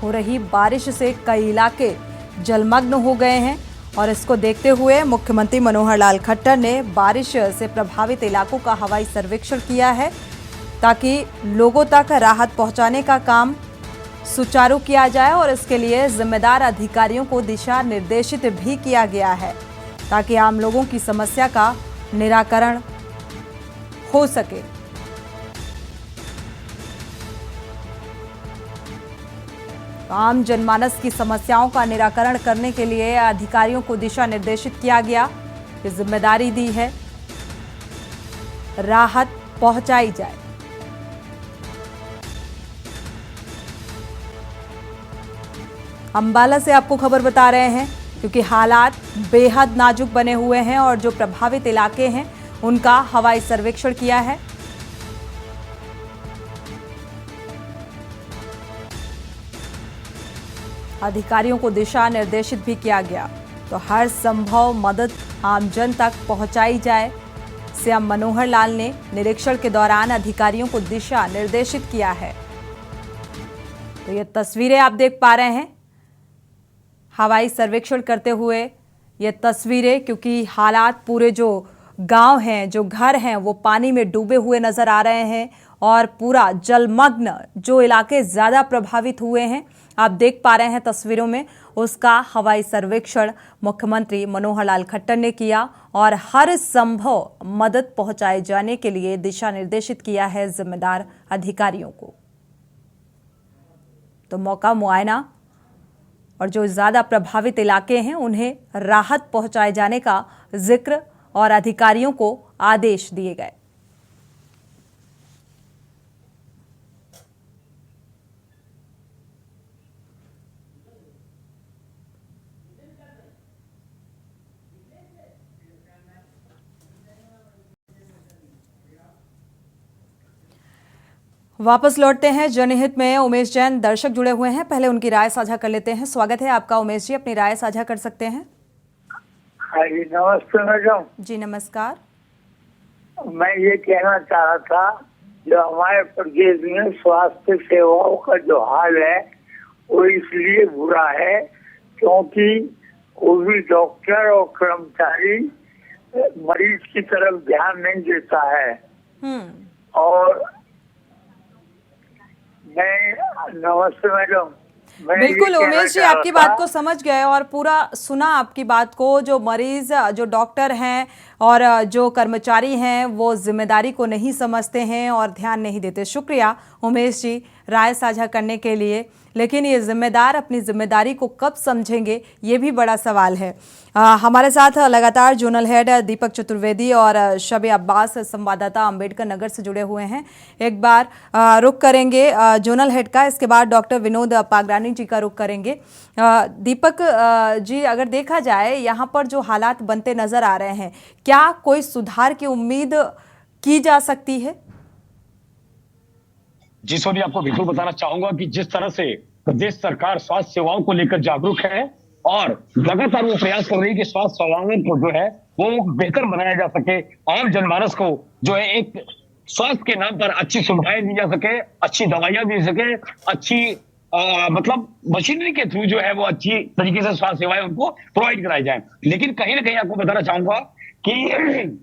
हो रही बारिश से कई इलाके जलमग्न हो गए हैं। और इसको देखते हुए मुख्यमंत्री मनोहर लाल खट्टर ने बारिश से प्रभावित इलाकों का हवाई सर्वेक्षण किया है, ताकि लोगों तक राहत पहुंचाने का काम सुचारू किया जाए। और इसके लिए जिम्मेदार अधिकारियों को दिशा निर्देशित भी किया गया है, ताकि आम लोगों की समस्या का निराकरण हो सके। आम जनमानस की समस्याओं का निराकरण करने के लिए अधिकारियों को दिशा निर्देशित किया गया। ये जिम्मेदारी दी है, राहत पहुंचाई जाए। अंबाला से आपको खबर बता रहे हैं, क्योंकि हालात बेहद नाजुक बने हुए हैं और जो प्रभावित इलाके हैं उनका हवाई सर्वेक्षण किया है। अधिकारियों को दिशा निर्देशित भी किया गया, तो हर संभव मदद आमजन तक पहुंचाई जाए। सीएम मनोहर लाल ने निरीक्षण के दौरान अधिकारियों को दिशा निर्देशित किया है। तो ये तस्वीरें आप देख पा रहे हैं हवाई सर्वेक्षण करते हुए, ये तस्वीरें, क्योंकि हालात पूरे जो गांव हैं, जो घर हैं, वो पानी में डूबे हुए नजर आ रहे हैं और पूरा जलमग्न जो इलाके ज़्यादा प्रभावित हुए हैं आप देख पा रहे हैं तस्वीरों में, उसका हवाई सर्वेक्षण मुख्यमंत्री मनोहर लाल खट्टर ने किया और हर संभव मदद पहुंचाए जाने के लिए दिशा निर्देशित किया है जिम्मेदार अधिकारियों को। तो मौका मुआयना और जो ज्यादा प्रभावित इलाके हैं उन्हें राहत पहुंचाए जाने का जिक्र और अधिकारियों को आदेश दिए गए। वापस लौटते हैं जनहित में। उमेश जैन दर्शक जुड़े हुए हैं, पहले उनकी राय साझा कर लेते हैं। स्वागत है आपका उमेश जी, अपनी राय साझा कर सकते हैं। हाँ जी, नमस्ते मैडम जी नमस्कार। मैं ये कहना चाह रहा था, जो हमारे प्रदेश में स्वास्थ्य सेवाओं का जो हाल है वो इसलिए बुरा है क्योंकि कोई भी डॉक्टर और कर्मचारी मरीज की तरफ ध्यान नहीं देता है। और नमस्ते मैडम। बिल्कुल उमेश जी, आपकी बात को समझ गए और पूरा सुना आपकी बात को। जो मरीज, जो डॉक्टर हैं और जो कर्मचारी हैं वो जिम्मेदारी को नहीं समझते हैं और ध्यान नहीं देते। शुक्रिया उमेश जी राय साझा करने के लिए। लेकिन ये जिम्मेदार अपनी जिम्मेदारी को कब समझेंगे, ये भी बड़ा सवाल है। हमारे साथ लगातार जोनल हेड दीपक चतुर्वेदी और शबे अब्बास संवाददाता अंबेडकर नगर से जुड़े हुए हैं। एक बार रुख करेंगे जोनल हेड का, इसके बाद डॉक्टर विनोद पागरानी जी का रुख करेंगे। दीपक जी, अगर देखा जाए यहाँ पर जो हालात बनते नजर आ रहे हैं, क्या कोई सुधार की उम्मीद की जा सकती है? जी सोनी, आपको बिल्कुल बताना चाहूंगा कि जिस तरह से प्रदेश सरकार स्वास्थ्य सेवाओं को लेकर जागरूक है और लगातार वो प्रयास कर रही है कि स्वास्थ्य सेवाओं को जो है वो बेहतर बनाया जा सके, आम जनमानस को जो है एक स्वास्थ्य के नाम पर अच्छी सुविधाएं दी जा सके, अच्छी दवाइयां दी सके, अच्छी मतलब मशीनरी के थ्रू जो है वो अच्छी तरीके से स्वास्थ्य सेवाएं उनको प्रोवाइड कराई जाए। लेकिन कहीं ना कहीं आपको बताना चाहूंगा कि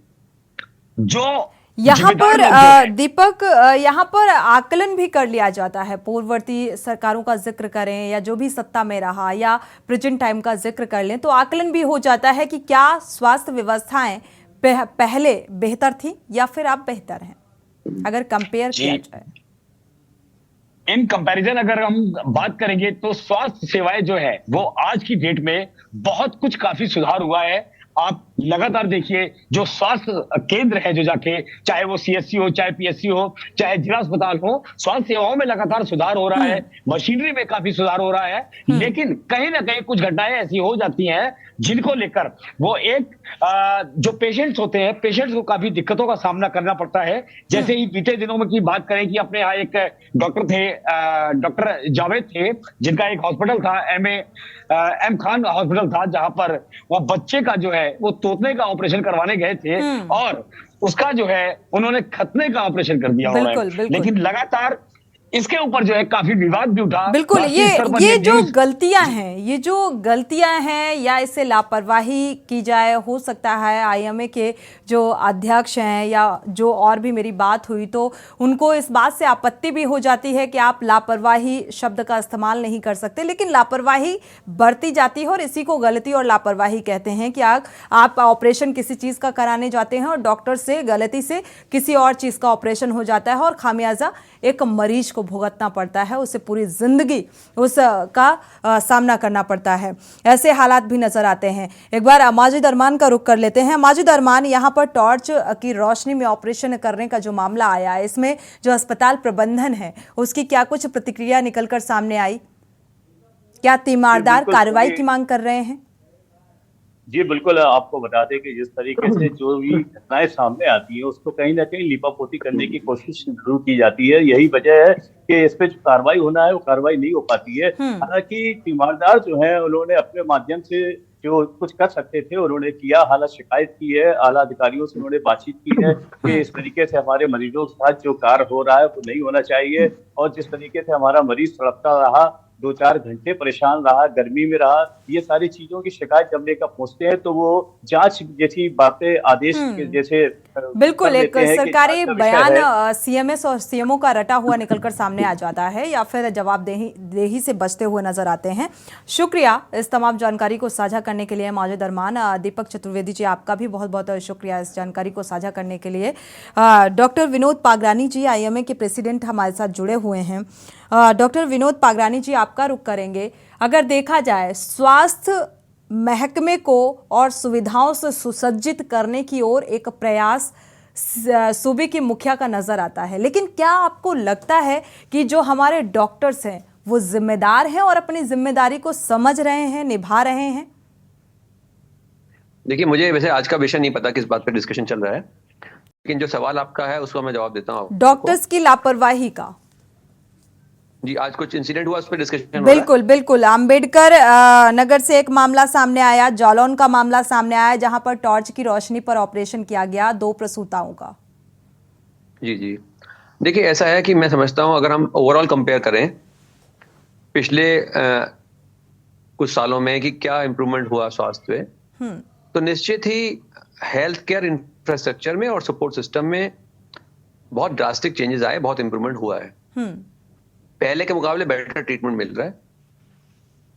जो यहाँ पर दीपक, यहाँ पर आकलन भी कर लिया जाता है। पूर्ववर्ती सरकारों का जिक्र करें या जो भी सत्ता में रहा या प्रेजेंट टाइम का जिक्र कर लें तो आकलन भी हो जाता है कि क्या स्वास्थ्य व्यवस्थाएं पहले बेहतर थी या फिर अब बेहतर हैं, अगर कंपेयर किया जाए। इन कंपैरिजन अगर हम बात करेंगे तो स्वास्थ्य सेवाएं जो है वो आज की डेट में बहुत कुछ काफी सुधार हुआ है। आप लगातार देखिए जो स्वास्थ्य केंद्र है, जो जाके चाहे वो सीएससी हो, चाहे पीएससी हो, चाहे जिला अस्पताल हो, स्वास्थ्य सेवाओं में लगातार सुधार हो रहा है, मशीनरी में काफी सुधार हो रहा है। लेकिन कहीं ना कहीं कुछ घटनाएं ऐसी हो जाती हैं जिनको लेकर वो एक जो पेशेंट्स होते हैं, पेशेंट्स को काफी दिक्कतों का सामना करना पड़ता है। जैसे ही बीते दिनों में की बात करें कि अपने यहाँ एक डॉक्टर थे, डॉक्टर जावेद थे, जिनका एक हॉस्पिटल था, एम खान हॉस्पिटल था, जहां पर वो बच्चे का जो है वो तोतने का ऑपरेशन करवाने गए थे और उसका जो है उन्होंने खतने का ऑपरेशन कर दिया हुआ है। लेकिन लगातार इसके ऊपर जो है काफी विवाद भी उठा। बिल्कुल, ये जो गलतियां हैं, ये जो गलतियां हैं या इससे लापरवाही की जाए, हो सकता है आईएमए के जो अध्यक्ष हैं या जो और भी मेरी बात हुई तो उनको इस बात से आपत्ति भी हो जाती है कि आप लापरवाही शब्द का इस्तेमाल नहीं कर सकते, लेकिन लापरवाही बढ़ती जाती है और इसी को गलती और लापरवाही कहते हैं कि आप ऑपरेशन किसी चीज़ का कराने जाते हैं और डॉक्टर से गलती से किसी और चीज़ का ऑपरेशन हो जाता है और खामियाजा एक मरीज को भुगतना पड़ता है, उसे पूरी जिंदगी उसका सामना करना पड़ता है। ऐसे हालात भी नजर आते हैं। एक बार माजिद अरमान का रुख कर लेते हैं। माजिद अरमान, यहाँ पर टॉर्च की रोशनी में ऑपरेशन करने का जो मामला आया है, इसमें जो अस्पताल प्रबंधन है उसकी क्या कुछ प्रतिक्रिया निकलकर सामने आई? क्या तीमारदार कार्रवाई की मांग कर रहे हैं? जी बिल्कुल, आपको बता दें कि जिस तरीके से जो भी घटनाएं सामने आती हैं उसको कहीं ना कहीं लिपापोती करने की कोशिश जरूर की जाती है। यही वजह है कि इस पे जो कार्रवाई होना है वो कार्रवाई नहीं हो पाती है। हालांकि तीमारदार जो है उन्होंने अपने माध्यम से जो कुछ कर सकते थे उन्होंने किया। हालांकि शिकायत की है, आला अधिकारियों से उन्होंने बातचीत की है कि इस तरीके से हमारे मरीजों के साथ जो कार्य हो रहा है वो नहीं होना चाहिए, और जिस तरीके से हमारा मरीज तड़पता रहा, 2-4 घंटे परेशान रहा, गर्मी में रहा, ये सारी चीजों की शिकायत जब लेकर पहुंचते हैं तो वो जांच जैसी बातें, आदेश जैसे बिल्कुल एक देते हैं कि सरकारी आज का विषय है। बयान सीएमएस और सीएमओ का रटा हुआ निकलकर सामने आ जाता है या फिर जवाबदेही से बचते हुए नजर आते हैं। शुक्रिया इस तमाम जानकारी को साझा करने के लिए मौजूद अरमान। दीपक चतुर्वेदी जी, आपका भी बहुत बहुत शुक्रिया इस जानकारी को साझा करने के लिए। डॉक्टर विनोद पागरानी जी आईएमए के प्रेसिडेंट हमारे साथ जुड़े हुए हैं। डॉक्टर विनोद पागरानी जी, आपका रुख करेंगे। अगर देखा जाए स्वास्थ्य महकमे को और सुविधाओं से सुसज्जित करने की ओर एक प्रयास सूबे की मुखिया का नजर आता है, लेकिन क्या आपको लगता है कि जो हमारे डॉक्टर्स हैं वो जिम्मेदार हैं और अपनी जिम्मेदारी को समझ रहे हैं, निभा रहे हैं? देखिए, मुझे वैसे आज का विषय नहीं पता किस बात पे डिस्कशन चल रहा है, लेकिन जो सवाल आपका है उसका मैं जवाब देता हूँ। डॉक्टर्स की लापरवाही का जी, आज कुछ इंसिडेंट हुआ, उस पर डिस्कशन। बिल्कुल बिल्कुल। अंबेडकर नगर से एक मामला सामने आया, जालौन का मामला सामने आया, जहां पर टॉर्च की रोशनी पर ऑपरेशन किया गया 2 प्रसूताओं का। जी जी, देखिए ऐसा है कि मैं समझता हूं अगर हम ओवरऑल कंपेयर करें पिछले कुछ सालों में कि क्या इम्प्रूवमेंट हुआ स्वास्थ्य में, तो निश्चित ही हेल्थ केयर इंफ्रास्ट्रक्चर में और सपोर्ट सिस्टम में बहुत ड्रास्टिक चेंजेस आए, बहुत इम्प्रूवमेंट हुआ है। पहले के मुकाबले बेटर ट्रीटमेंट मिल रहा है।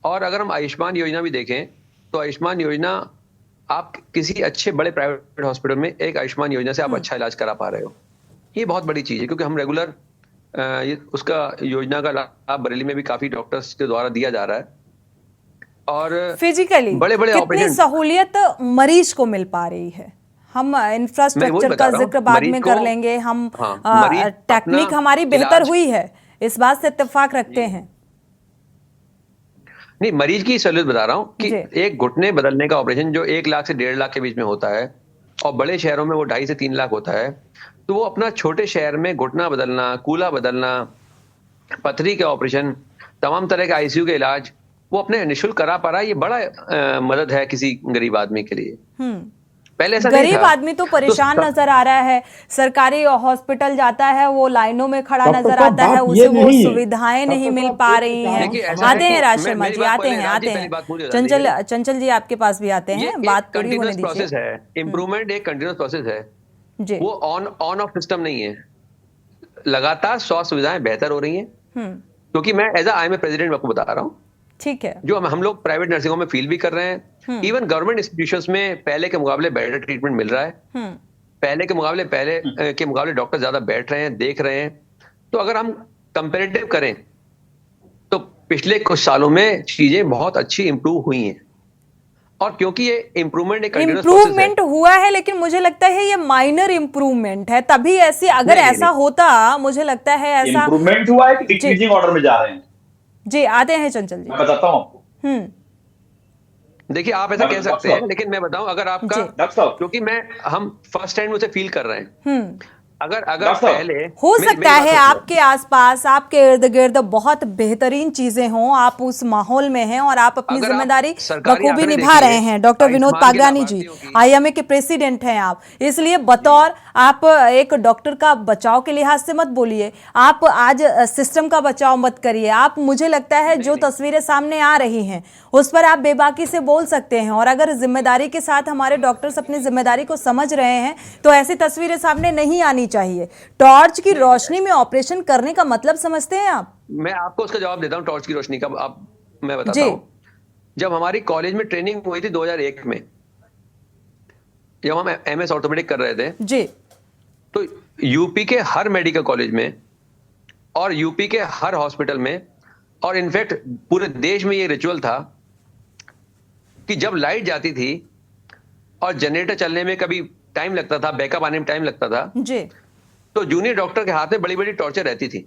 और अगर हम आयुष्मान योजना भी देखें तो आयुष्मान योजना, आप किसी अच्छे बड़े प्राइवेट हॉस्पिटल में एक आयुष्मान योजना से आप अच्छा इलाज करा पा रहे हो, ये बहुत बड़ी चीज है। क्योंकि हम रेगुलर उसका योजना का लाभ बरेली में भी काफी डॉक्टर्स के द्वारा दिया जा रहा है। और फिजिकली बड़े बड़े कितनी सहूलियत मरीज को मिल पा रही है? हम इंफ्रास्ट्रक्चर का जिक्र बाद में कर लेंगे। हम टेक्निक हमारी बेहतर हुई है, इस बात से इत्तेफाक रखते हैं। नहीं, मरीज की सहूलियत बता रहा हूं कि एक घुटने बदलने का ऑपरेशन जो 1 लाख से 1.5 लाख के बीच में होता है और बड़े शहरों में वो 2.5 से 3 लाख होता है, तो वो अपना छोटे शहर में घुटना बदलना, कूल्हा बदलना, पथरी के ऑपरेशन, तमाम तरह के आईसीयू के इलाज वो अपने निःशुल्क करा पा रहा है। ये बड़ा मदद है किसी गरीब आदमी के लिए। पहले ऐसा गरीब आदमी तो परेशान नजर आ रहा है, सरकारी हॉस्पिटल जाता है वो लाइनों में खड़ा नजर आता है, उसे वो सुविधाएं नहीं मिल पा रही हैं। आते हैं राज शर्मा जी, आते हैं चंचल जी, आपके पास भी आते हैं, बात पूरी होने दीजिए। प्रोसेस है, इम्प्रूवमेंट एक कंटिन्यूअस प्रोसेस है जी। वो ऑन ऑफ सिस्टम नहीं है, लगातार स्वास्थ्य सुविधाएं बेहतर हो रही हैं। क्योंकि मैं एज आई प्रेसिडेंट आपको बता रहा हूँ, ठीक है, जो हम लोग प्राइवेट नर्सिंग होम में फील भी कर रहे हैं। इवन गवर्नमेंट इंस्टीट्यूशंस में पहले के मुकाबले बेटर ट्रीटमेंट मिल रहा है। पहले के मुकाबले डॉक्टर ज्यादा बैठ रहे हैं, देख रहे हैं। तो अगर हम कंपैरेटिव करें तो पिछले कुछ सालों में चीजें बहुत अच्छी इंप्रूव हुई हैं। और क्योंकि ये इम्प्रूवमेंट हुआ है, लेकिन मुझे लगता है ये माइनर इम्प्रूवमेंट है। तभी ऐसी अगर ऐसा होता, मुझे लगता है ऐसा इम्प्रूवमेंट हुआ है कि डिक्रीजिंग ऑर्डर में जा रहे हैं। जी, आते हैं चंचल जी, मैं बताता हूँ आपको। देखिए, आप ऐसा कह सकते हैं, लेकिन मैं बताऊं अगर आपका, क्योंकि हम फर्स्ट हैंड उसे फील कर रहे हैं। अगर पहले हो सकता है आपके आसपास, आपके इर्द गिर्द बहुत बेहतरीन चीजें हों, आप उस माहौल में हैं और आप अपनी जिम्मेदारी बखूबी निभा रहे हैं। डॉक्टर विनोद पागरानी जी आईएमए के प्रेसिडेंट हैं आप, इसलिए बतौर आप एक डॉक्टर का बचाव के लिहाज से मत बोलिए, आप आज सिस्टम का बचाव मत करिए। आप, मुझे लगता है जो तस्वीरें सामने आ रही हैं उस पर आप बेबाकी से बोल सकते हैं। और अगर जिम्मेदारी के साथ हमारे डॉक्टर्स अपनी जिम्मेदारी को समझ रहे हैं तो ऐसी तस्वीरें सामने नहीं आनी चाहिए। टॉर्च की रोशनी में ऑपरेशन करने का मतलब समझते हैं आप? मैं आपको उसका जवाब देता हूं टॉर्च की रोशनी का। मैं बताता हूं, जब हमारी कॉलेज में ट्रेनिंग हुई थी 2001 में, जब हम एमएस ऑर्थोपेडिक कर रहे थे जी, तो यूपी के हर मेडिकल कॉलेज में और यूपी के हर हॉस्पिटल में और इनफैक्ट पूरे देश में ये रिचुअल था कि जब लाइट जाती थी और जनरेटर चलने में कभी टाइम लगता था, बैकअप आने में टाइम लगता था जी, तो जूनियर डॉक्टर के हाथ में बड़ी बड़ी टॉर्चर रहती थी।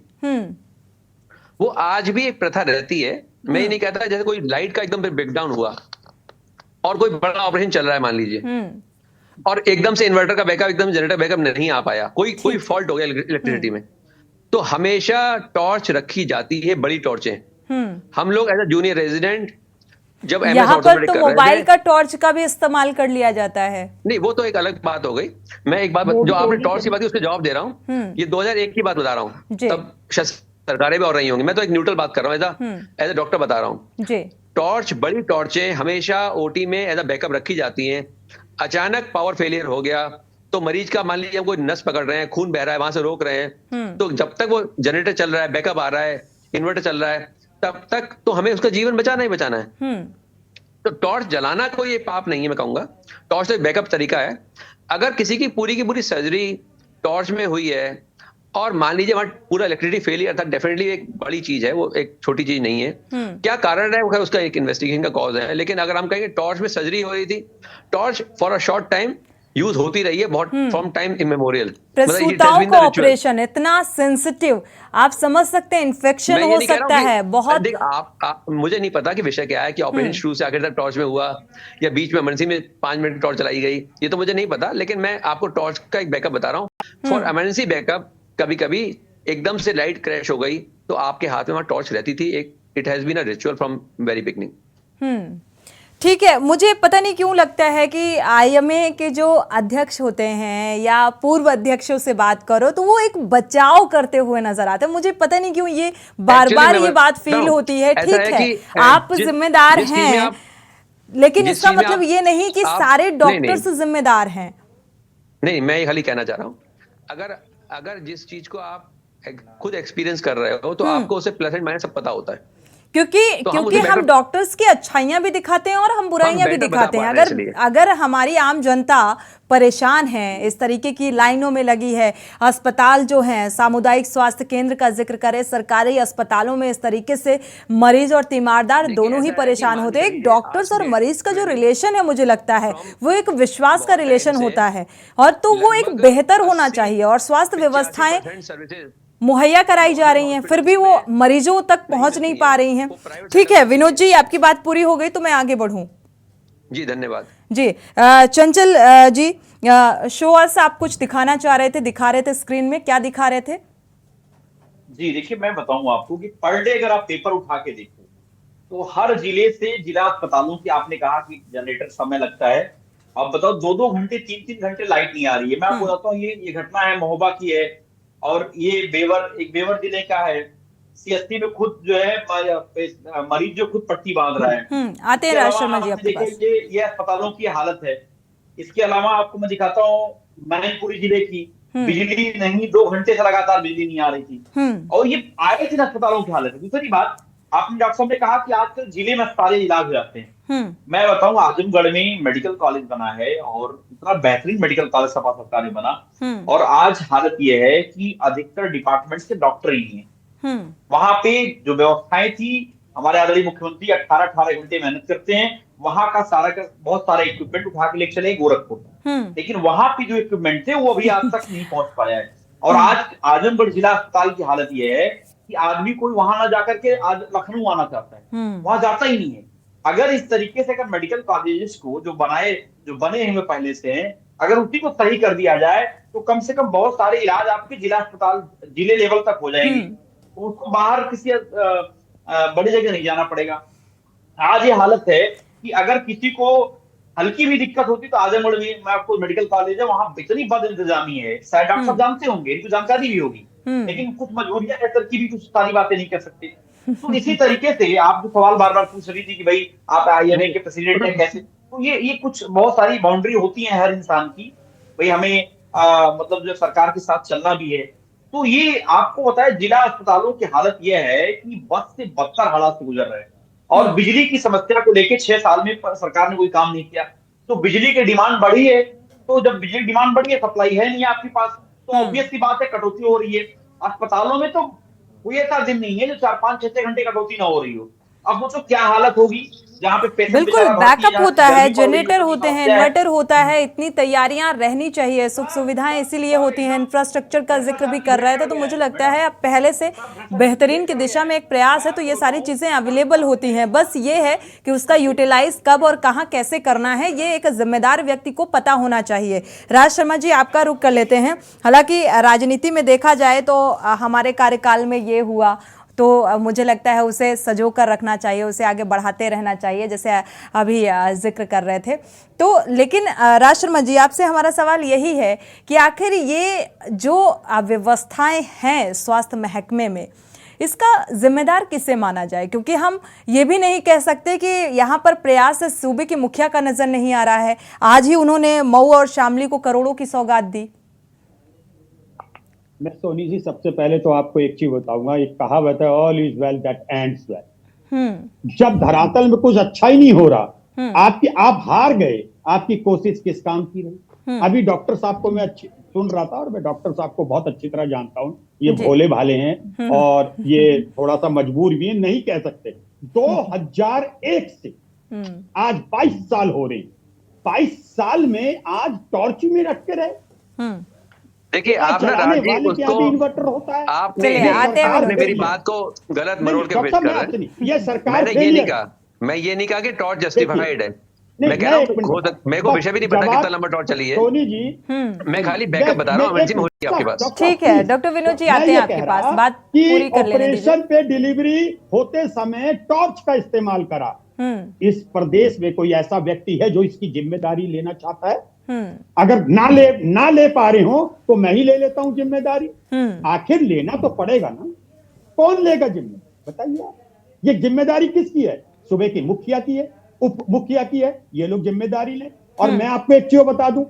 वो आज भी एक प्रथा रहती है। मैं ये नहीं कहता जैसे कोई लाइट का एकदम ब्रेकडाउन हुआ और कोई बड़ा ऑपरेशन चल रहा है मान लीजिए, और एकदम से इन्वर्टर का बैकअप, एकदम जनरेटर बैकअप नहीं आ पाया, कोई फॉल्ट हो गया इलेक्ट्रिसिटी में, तो हमेशा टॉर्च रखी जाती है, बड़ी टॉर्चें। हम लोग एज ए जूनियर रेजिडेंट जब यहाँ पर तो मोबाइल का टॉर्च का भी इस्तेमाल कर लिया जाता है। नहीं, वो तो एक अलग बात हो गई। मैं एक बात जो आपने टॉर्च की बात की उसका जवाब दे रहा हूँ। ये 2001 की बात बता रहा हूँ, तब सरकारें भी और रही होंगी। मैं तो एक न्यूट्रल बात कर रहा हूँ, एज ए डॉक्टर बता रहा हूँ। टॉर्च, बड़ी टॉर्चें हमेशा ओटी में एज ए बैकअप रखी जाती हैं। अचानक पावर फेलियर हो गया, तो मरीज का मान लीजिए हम कोई नस पकड़ रहे हैं, खून बह रहा है, वहां से रोक रहे हैं, तो जब तक वो जनरेटर चल रहा है, बैकअप आ रहा है, इन्वर्टर चल रहा है, तब तक तो हमें उसका जीवन बचाना ही बचाना है। तो टॉर्च जलाना कोई पाप नहीं है, मैं कहूंगा टॉर्च तो एक बैकअप तरीका है। अगर किसी की पूरी सर्जरी टॉर्च में हुई है और मान लीजिए वहां पूरा इलेक्ट्रिसिटी फेलियर था, डेफिनेटली एक बड़ी चीज है, वो एक छोटी चीज नहीं है। क्या कारण है उसका एक इन्वेस्टिगेशन का कॉज है। लेकिन अगर हम कहेंगे टॉर्च में सर्जरी हो रही थी, torch for a short time use होती रही है, बहुत फ्रॉम टाइम इमेमोरियल। प्रसूताओं का ऑपरेशन इतना सेंसिटिव, आप समझ सकते हैं इन्फेक्शन हो सकता है बहुत। आप मुझे नहीं पता कि विषय क्या है, कि ऑपरेशन शुरू से आखिर तक टॉर्च में हुआ या बीच में इमरजेंसी में 5 मिनट की टॉर्च चलाई गई, ये तो मुझे नहीं पता। लेकिन मैं आपको टॉर्च का एक बैकअप बता रहा हूँ। फॉर इमरजेंसी बैकअप कभी कभी एकदम से लाइट क्रैश हो गई तो आपके हाथ में वहां टॉर्च रहती थी। एक it has been a ritual from very beginning. ठीक है, मुझे पता नहीं क्यों लगता है कि आईएमए के जो अध्यक्ष होते हैं या पूर्व अध्यक्षों से बात करो तो वो एक बचाव करते हुए नजर आते हैं। मुझे पता नहीं क्यों ये बार बार ये बात फील होती है। ठीक है, आप जिम्मेदार हैं, लेकिन इसका मतलब ये नहीं कि सारे डॉक्टर्स जिम्मेदार हैं। नहीं, मैं ये खाली कहना चाह रहा हूँ, अगर जिस चीज को आप खुद एक्सपीरियंस कर रहे हो तो आपको उसे प्लस एंड माइनस सब पता होता है। क्योंकि हम डॉक्टर्स की अच्छाइयां भी दिखाते हैं और हम बुराइयां भी दिखाते हैं। अगर हमारी आम जनता परेशान है, इस तरीके की लाइनों में लगी है, अस्पताल जो है सामुदायिक स्वास्थ्य केंद्र का जिक्र करें, सरकारी अस्पतालों में इस तरीके से मरीज और तीमारदार दोनों ही परेशान होते हैं। एक डॉक्टर्स और मरीज का जो रिलेशन है, मुझे लगता है वो एक विश्वास का रिलेशन होता है, और तो वो एक बेहतर होना चाहिए। और स्वास्थ्य व्यवस्थाएं मुहैया कराई जा रही हैं, फिर भी वो मरीजों तक पहुंच नहीं पा रही हैं। ठीक है विनोद जी, आपकी बात पूरी हो गई तो मैं आगे बढ़ूं। जी धन्यवाद जी। चंचल जी, शो अस आप कुछ दिखाना चाह रहे थे, दिखा रहे थे स्क्रीन में, क्या दिखा रहे थे? जी देखिए, मैं बताऊं आपको कि पर डे अगर आप पेपर उठा के देखो तो हर जिले से जिला अस्पतालों की, आपने कहा कि जनरेटर समय लगता है, अब बताओ 2-2 घंटे 3-3 घंटे लाइट नहीं आ रही है। मैं आपको बताता हूँ, ये घटना है महोबा की है, और ये बेवर जिले का है। सीएससी में खुद जो है मरीज जो खुद पट्टी बांध रहा है। आते हैं राज शर्मा जी आपके पास। ये अस्पतालों की हालत है। इसके अलावा आपको मैं दिखाता हूँ मैनपुरी जिले की, बिजली नहीं, 2 घंटे से लगातार बिजली नहीं आ रही थी, और ये आए थे अस्पतालों की हालत है। दूसरी बात, आपने डॉक्टर साहब ने कहा कि आजकल जिले में सारे इलाज हो जाते हैं। मैं बताऊं, आजमगढ़ में मेडिकल कॉलेज बना है और इतना बेहतरीन मेडिकल कॉलेज सपा सरकार ने बना, और आज हालत यह है कि अधिकतर डिपार्टमेंट्स के डॉक्टर ही हैं। वहां पे जो व्यवस्थाएं थी, हमारे आदरणीय मुख्यमंत्री 18-18 घंटे मेहनत करते हैं, वहां का बहुत सारे इक्विपमेंट उठा के लेके चले गोरखपुर, लेकिन वहां पे जो इक्विपमेंट थे वो अभी आज तक नहीं पहुंच पाया है। और आज आजमगढ़ जिला अस्पताल की हालत यह है कि आदमी कोई वहां ना जाकर के आज लखनऊ आना चाहता है, वहां जाता ही नहीं है। अगर इस तरीके से मेडिकल कॉलेजेस को जो बने हुए पहले से हैं, अगर उसी को सही कर दिया जाए तो कम से कम बहुत सारे इलाज आपके जिला अस्पताल जिले लेवल तक हो जाएंगे, तो उसको बाहर किसी बड़ी जगह नहीं जाना पड़ेगा। आज ये हालत है कि अगर किसी को हल्की भी दिक्कत होती तो आजमगढ़ में मैं आपको मेडिकल कॉलेज है, वहां इतनी बद इंतजामी है, शायद डॉक्टर साहब जानते होंगे, इनको जानकारी भी होगी, लेकिन कुछ मजबूरियां कहकर की भी कुछ सारी बातें नहीं कर सकते। तो इसी तरीके से आप जो सवाल बार बार पूछ रही थी कि भाई आप आईएमए के प्रेसिडेंट हैं कैसे, तो ये कुछ बहुत सारी बाउंड्री होती है हर इंसान की, भाई हमें मतलब जो सरकार के साथ चलना भी है। तो ये आपको बताया, जिला अस्पतालों की हालत यह है कि बद से बदतर हालात से गुजर रहे हैं, और बिजली की समस्या को लेकर 6 साल में सरकार ने कोई काम नहीं किया। तो बिजली की डिमांड बढ़ी है, तो जब बिजली डिमांड बढ़ी है, सप्लाई है नहीं आपके पास, तो ऑब्वियस सी बात है कटौती हो रही है। अस्पतालों में तो कोई ऐसा दिन नहीं है जो 4-5-6 घंटे कटौती ना हो रही हो। अब वो तो क्या हालत होगी जहाँ पे पेशेंट बिल्कुल बैकअप होता है, जनरेटर होते हैं, इन्वर्टर होता है, इतनी तैयारियां रहनी चाहिए, सुख सुविधाएं इसीलिए होती हैं। इंफ्रास्ट्रक्चर का जिक्र भी कर रहे थे, तो मुझे लगता है अब पहले से बेहतरीन की दिशा में एक प्रयास है, तो ये सारी चीजें अवेलेबल होती हैं। बस ये है कि उसका यूटिलाइज कब और कहाँ कैसे करना है, ये एक जिम्मेदार व्यक्ति को पता होना चाहिए। राज शर्मा जी, आपका रुख कर लेते हैं। हालांकि राजनीति में देखा जाए तो हमारे कार्यकाल में ये हुआ, तो मुझे लगता है उसे सजो कर रखना चाहिए, उसे आगे बढ़ाते रहना चाहिए, जैसे अभी जिक्र कर रहे थे। तो लेकिन राज शर्मा जी, आपसे हमारा सवाल यही है कि आखिर ये जो व्यवस्थाएं हैं स्वास्थ्य महकमे में, इसका जिम्मेदार किसे माना जाए? क्योंकि हम ये भी नहीं कह सकते कि यहाँ पर प्रयास सूबे के मुखिया का नजर नहीं आ रहा है। आज ही उन्होंने मऊ और शामली को करोड़ों की सौगात दी। मैं सोनी जी सबसे पहले तो आपको एक चीज बताऊंगा, एक कहावत है, all is well that ends well. जब धरातल में कुछ अच्छा ही नहीं हो रहा, आप हार गए, आपकी कोशिश किस काम की रही? अभी डॉक्टर साहब को मैं सुन रहा था और मैं डॉक्टर साहब को बहुत अच्छी तरह जानता हूँ। ये भोले भाले हैं और ये थोड़ा सा मजबूर भी है, नहीं कह सकते। 2001 से आज 22 साल हो रहे, 22 साल में आज टॉर्च में रख के रहे। देखिए आपने राजीव उसको इन्वर्टर होता है। आपने मेरी बात को गलत मरोड़ के पेश कर रहे हैं। ये सरकार मैंने ये नहीं कहा, मैं ये नहीं कहा कि टॉर्च जस्टिफाइड है। मैं कह रहा हूँ मेरे को विषय भी नहीं पता कितना लंबा टॉर्च चली है। सोनी जी मैं खाली बैकअप बता रहा हूँ। अमित जी में होगी आपके पास। ठीक है डॉक्टर विनोद जी, आते हैं आपके पास, बात पूरी कर लेने दीजिए। ऑपरेशन पे डिलीवरी होते समय टॉर्च का इस्तेमाल करा। इस प्रदेश में कोई ऐसा व्यक्ति है जो इसकी जिम्मेदारी लेना चाहता है? अगर ना ले पा रहे हो तो मैं ही ले लेता हूं जिम्मेदारी। आखिर लेना तो पड़ेगा ना। कौन लेगा जिम्मेदारी बताइए आप? ये जिम्मेदारी किसकी है? सूबे की मुखिया की है, उप मुखिया की है। ये लोग जिम्मेदारी ले। और मैं आपको एक चीज बता दूं,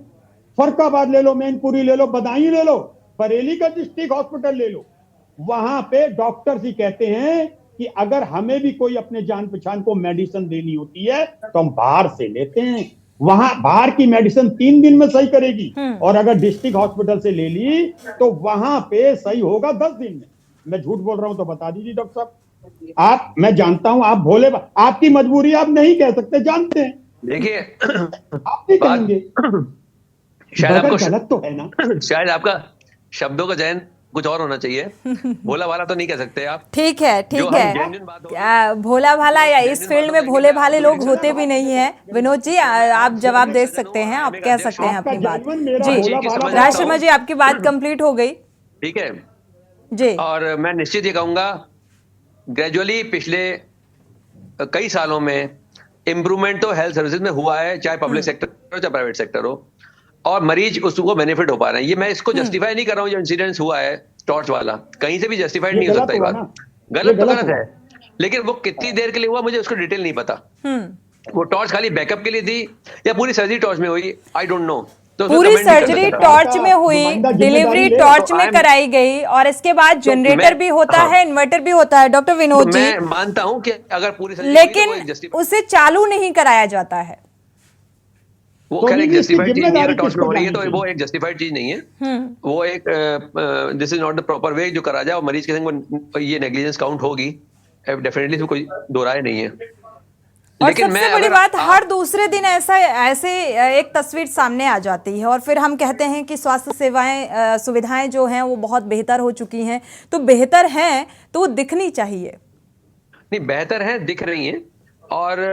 फर्रुखाबाद ले लो, मैनपुरी ले लो, बदायूं ले लो, बरेली का डिस्ट्रिक्ट हॉस्पिटल ले लो, वहां पे डॉक्टर्स ही कहते हैं कि अगर हमें भी कोई अपने जान पहचान को मेडिसिन देनी होती है तो हम बाहर से लेते हैं। वहां बाहर की मेडिसिन 3 दिन में सही करेगी और अगर डिस्ट्रिक्ट हॉस्पिटल से ले ली तो वहां पे सही होगा 10 दिन में। मैं झूठ बोल रहा हूं तो बता दीजिए डॉक्टर साहब। मैं जानता हूं आप भोले, आपकी मजबूरी आप नहीं कह सकते, जानते हैं। देखिए आप नहीं कहेंगे, शायद आपको गलत तो है ना, शायद आपका शब्दों का चयन कुछ और होना चाहिए। भोला भाला तो नहीं कह सकते आप। ठीक है। भोला भाला या इस फील्ड में भोले भाले लोग होते भी नहीं है। विनोद जी आप जवाब दे सकते हैं, आप कह सकते हैं अपनी बात। जी राज शर्मा जी, आपकी बात कंप्लीट हो गई। ठीक है जी। और मैं निश्चित ये कहूंगा, ग्रेजुअली पिछले कई सालों में इम्प्रूवमेंट तो हेल्थ सर्विसेज में हुआ है, चाहे पब्लिक सेक्टर हो चाहे प्राइवेट सेक्टर हो, और मरीज उसको बेनिफिट हो पा रहे हैं। ये मैं इसको जस्टिफाई नहीं कर रहा हूँ। जो इंसिडेंस हुआ है टॉर्च वाला, कहीं से भी जस्टिफाइड नहीं हो सकता। ये बात गलत तो गलत है, लेकिन वो कितनी देर के लिए हुआ मुझे उसको डिटेल नहीं पता। वो टॉर्च खाली बैकअप के लिए थी या पूरी सर्जरी टॉर्च में हुई, आई डोंट नो। तो पूरी सर्जरी टॉर्च में हुई, डिलीवरी टॉर्च में कराई गई, और इसके बाद जनरेटर भी होता है, इन्वर्टर भी होता है। डॉक्टर विनोद जी, मैं मानता हूं कि अगर पूरी सर्जरी, लेकिन उसे चालू नहीं कराया जाता है। वो खैर एक जस्टिफाइड चीज नहीं है, टॉर्च में हो रही है तो वो एक जस्टिफाइड चीज नहीं है। वो एक this is not the proper way जो करा जाए, और मरीज के संग ये नेग्लिजेंस काउंट होगी डेफिनेटली, तो कोई दो राय नहीं है। और सबसे बड़ी बात, हर दूसरे दिन ऐसे एक तस्वीर सामने आ जाती है और फिर हम कहते हैं कि स्वास्थ्य सेवाएं सुविधाएं जो हैं वो बहुत बेहतर हो चुकी हैं। तो बेहतर हैं तो वो दिखनी चाहिए। नहीं, बेहतर है, दिख रही हैं। और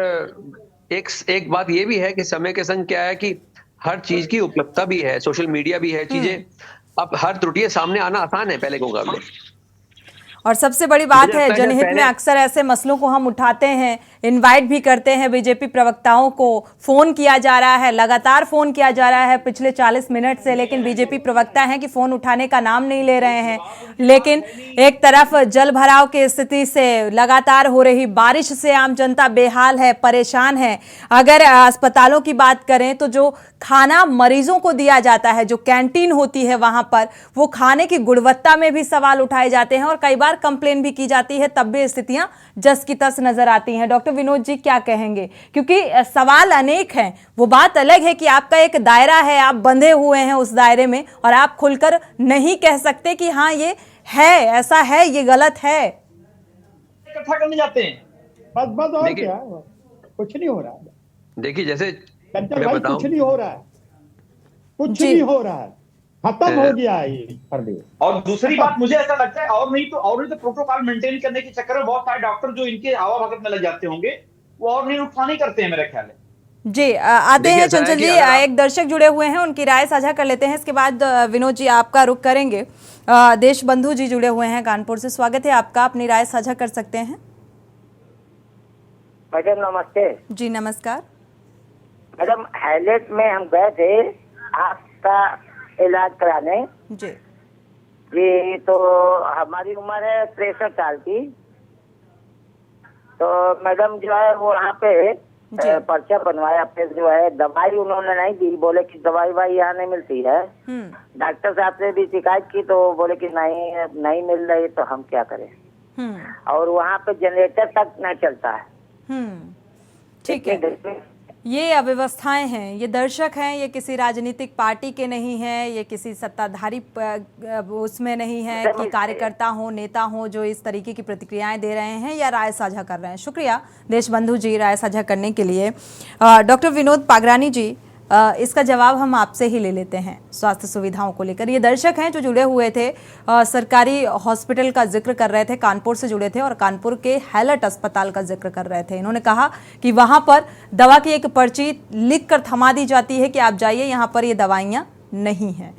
एक बात ये भी है कि समय के संग क्या है कि हर चीज की उपलब्धता भी है, सोशल मीडिया भी है, चीजें अब हर त्रुटि सामने आना आसान है पहले के मुकाबले। और सबसे बड़ी बात है, जनहित में अक्सर ऐसे मसलों को हम उठाते हैं, इनवाइट भी करते हैं बीजेपी प्रवक्ताओं को, फोन किया जा रहा है, लगातार फोन किया जा रहा है पिछले 40 मिनट से, लेकिन बीजेपी प्रवक्ता हैं कि फोन उठाने का नाम नहीं ले रहे हैं। लेकिन एक तरफ जल भराव की स्थिति से, लगातार हो रही बारिश से आम जनता बेहाल है, परेशान है। अगर अस्पतालों की बात करें तो जो खाना मरीजों को दिया जाता है, जो कैंटीन होती है वहां पर, वो खाने की गुणवत्ता में भी सवाल उठाए जाते हैं और कई बार कंप्लेन भी की जाती है, तब भी स्थितियां जस की तस नजर आती हैं। डॉक्टर विनोद जी क्या कहेंगे? क्योंकि सवाल अनेक हैं। वो बात अलग है कि आपका एक दायरा है, आप बंधे हुए हैं उस दायरे में और आप खुलकर नहीं कह सकते कि हाँ ये है, ऐसा है, ये गलत है। इकट्ठा करने जाते हैं, बस और क्या, कुछ नहीं हो रहा है। देखिए जैसे कुछ नहीं हो रहा है, कुछ नहीं हो रहा है, खत्म हो गया है ये प्रदेश। और दूसरी बात मुझे ऐसा लगता है, और नहीं तो प्रोटोकॉल मेंटेन करने के चक्कर में बहुत सारे डॉक्टर जो इनके हवा भगत में लग जाते होंगे, वो और नहीं उठा नहीं करते हैं मेरे ख्याल में। जी आते हैं चंचल जी, एक दर्शक जुड़े हुए हैं, उनकी राय साझा कर लेते हैं, इसके बाद विनोद जी आपका रुख करेंगे। देश बंधु जी जुड़े हुए हैं कानपुर से, स्वागत है आपका, अपनी राय साझा कर सकते हैं। मैडम नमस्ते। जी नमस्कार मैडम, हैलेट में हम गए थे आपका इलाज कराने जी, जी, तो हमारी उम्र है 63 साल की। तो मैडम जो है वो यहाँ पे पर्चा बनवाया, फिर जो है दवाई उन्होंने नहीं दी, बोले कि दवाई वाई यहाँ नहीं मिलती है। डॉक्टर साहब से भी शिकायत की तो बोले कि नहीं मिल रही, तो हम क्या करें। और वहाँ पे जनरेटर तक नहीं चलता है। ठीक है, ये अव्यवस्थाएं हैं, ये दर्शक हैं, ये किसी राजनीतिक पार्टी के नहीं हैं, ये किसी सत्ताधारी उसमें नहीं है कि कार्यकर्ता हो, नेता हो जो इस तरीके की प्रतिक्रियाएं दे रहे हैं या राय साझा कर रहे हैं। शुक्रिया देशबंधु जी राय साझा करने के लिए। डॉक्टर विनोद पागरानी जी, इसका जवाब हम आपसे ही ले लेते हैं स्वास्थ्य सुविधाओं को लेकर। ये दर्शक हैं जो जुड़े हुए थे, सरकारी हॉस्पिटल का जिक्र कर रहे थे, कानपुर से जुड़े थे और कानपुर के हैलट अस्पताल का जिक्र कर रहे थे। इन्होंने कहा कि वहां पर दवा की एक पर्ची लिख कर थमा दी जाती है कि आप जाइए, यहाँ पर ये दवाइयाँ नहीं हैं।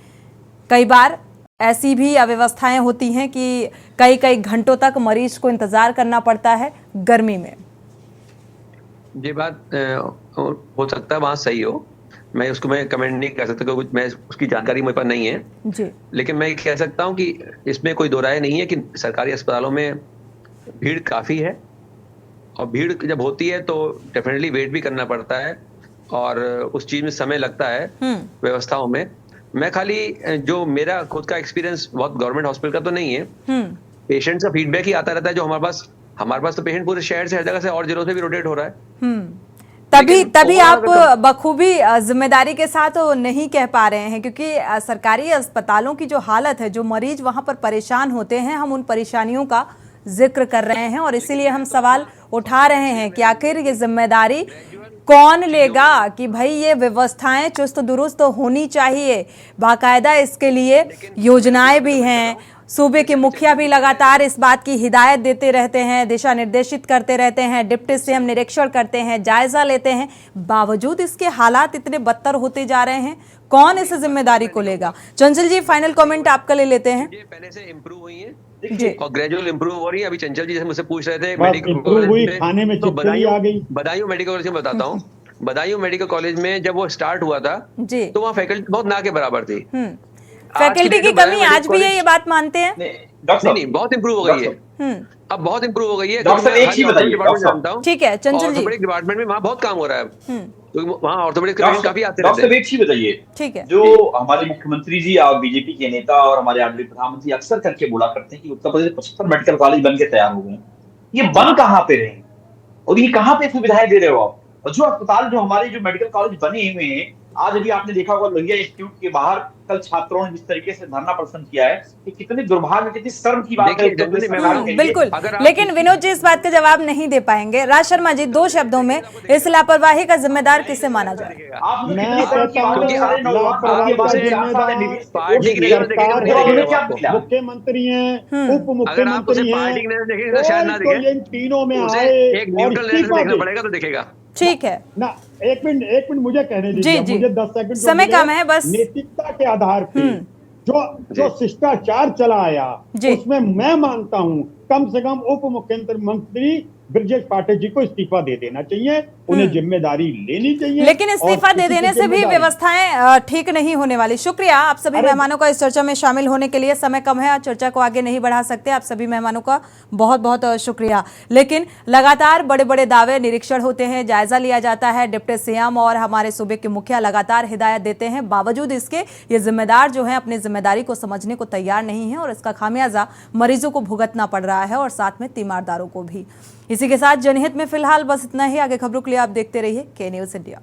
कई बार ऐसी भी अव्यवस्थाएं होती हैं कि कई घंटों तक मरीज को इंतजार करना पड़ता है गर्मी में। ये बात हो सकता है वहाँ सही हो, मैं कमेंट नहीं कर सकता क्योंकि मैं उसकी जानकारी मेरे पास नहीं है जी। लेकिन मैं कह सकता हूं कि इसमें कोई दो राय नहीं है कि सरकारी अस्पतालों में भीड़ काफी है और भीड़ जब होती है तो डेफिनेटली वेट भी करना पड़ता है और उस चीज में समय लगता है व्यवस्थाओं में। मैं खाली जो मेरा खुद का एक्सपीरियंस बहुत गवर्नमेंट हॉस्पिटल का तो नहीं है, पेशेंट का फीडबैक ही आता रहता है जो हमारे पास तो पेशेंट पूरे शहर से हर जगह से और जिलों से भी रोटेट हो रहा है। तभी आप बखूबी जिम्मेदारी के साथ नहीं कह पा रहे हैं क्योंकि सरकारी अस्पतालों की जो हालत है, जो मरीज वहां पर परेशान होते हैं, हम उन परेशानियों का जिक्र कर रहे हैं और इसीलिए हम सवाल उठा रहे हैं कि आखिर ये जिम्मेदारी कौन लेगा कि भाई ये व्यवस्थाएं चुस्त दुरुस्त होनी चाहिए। बाकायदा इसके लिए योजनाएं भी हैं, सूबे के मुखिया भी लगातार इस बात की हिदायत देते रहते हैं, दिशा निर्देशित करते रहते हैं, डिप्टी सीएम निरीक्षण करते हैं, जायजा लेते हैं, बावजूद इसके हालात इतने बदतर होते जा रहे हैं। कौन इस जिम्मेदारी को लेगा? चंचल जी, फाइनल कमेंट आपका ले लेते हैं। ये पहले से इम्प्रूव हुई है और ग्रेजुअल इम्प्रूव हो रही है। अभी चंचल जी जैसे मुझसे पूछ रहे थे मेडिकल कॉलेज में, बदायूं मेडिकल कॉलेज में बताता हूँ, बदायूं मेडिकल कॉलेज में जब वो स्टार्ट हुआ था तो वहाँ फैकल्टी बहुत ना के बराबर थी। फैकल्टी की कमी आज भी है, ये बात मानते हैं? नहीं, बहुत इम्प्रूव हो गई है, अब बहुत इम्प्रूव हो गई है। ठीक है चंचल जी, डिपार्टमेंट में वहाँ बहुत काम हो रहा है क्योंकि वहाँ ऑर्थोपेडिक काफी आते रहते हैं। एक चीज बताइए, ठीक है, जो हमारे मुख्यमंत्री जी और बीजेपी के नेता और हमारे आदरणीय प्रधानमंत्री अक्सर करके बोला करते हैं कि उत्तर प्रदेश 75 मेडिकल कॉलेज बन के तैयार हो गए, ये बन कहाँ पे रहे और ये कहाँ पे सुविधाएं दे रहे हो आप? और जो अस्पताल, जो हमारे जो मेडिकल कॉलेज बने हुए हैं, आज अभी आपने देखा होगा लोहिया इंस्टीट्यूट के बाहर कल छात्रों ने जिस तरीके से धरना प्रदर्शन किया है, कि कितनी दुर्भाग्य, कितनी शर्म की बात है। बिल्कुल, लेकिन विनोद जी इस बात का जवाब नहीं दे पाएंगे। राज शर्मा जी, 2 शब्दों में इस लापरवाही का जिम्मेदार किसे माना जाए? मुख्यमंत्री हैं, उप मुख्यमंत्री हैं, इन तीनों में आए पड़ेगा तो देखेगा। ठीक है ना, एक मिनट मुझे कहने दीजिए, मुझे 10 सेकंड समय कम है बस। नैतिकता के आधार पे जो शिष्टाचार चला आया उसमें मैं मानता हूं कम से कम उप मुख्यमंत्री ब्रजेश पाठक जी को इस्तीफा दे देना चाहिए, उन्हें जिम्मेदारी लेनी चाहिए। लेकिन इस्तीफा दे देने से भी व्यवस्थाएं ठीक नहीं होने वाली। शुक्रिया आप सभी मेहमानों का इस चर्चा में शामिल होने के लिए। समय कम है, चर्चा को आगे नहीं बढ़ा सकते। आप सभी मेहमानों का बहुत बहुत शुक्रिया। लेकिन लगातार बड़े बड़े दावे, निरीक्षण होते हैं, जायजा लिया जाता है, डिप्टी सीएम और हमारे सूबे के मुखिया लगातार हिदायत देते हैं, बावजूद इसके ये जिम्मेदार जो है अपनी जिम्मेदारी को समझने को तैयार नहीं है और इसका खामियाजा मरीजों को भुगतना पड़ रहा है और साथ में तीमारदारों को भी। इसी के साथ जनहित में फिलहाल बस इतना ही। आगे खबरों के लिए आप देखते रहिए के न्यूज़ इंडिया।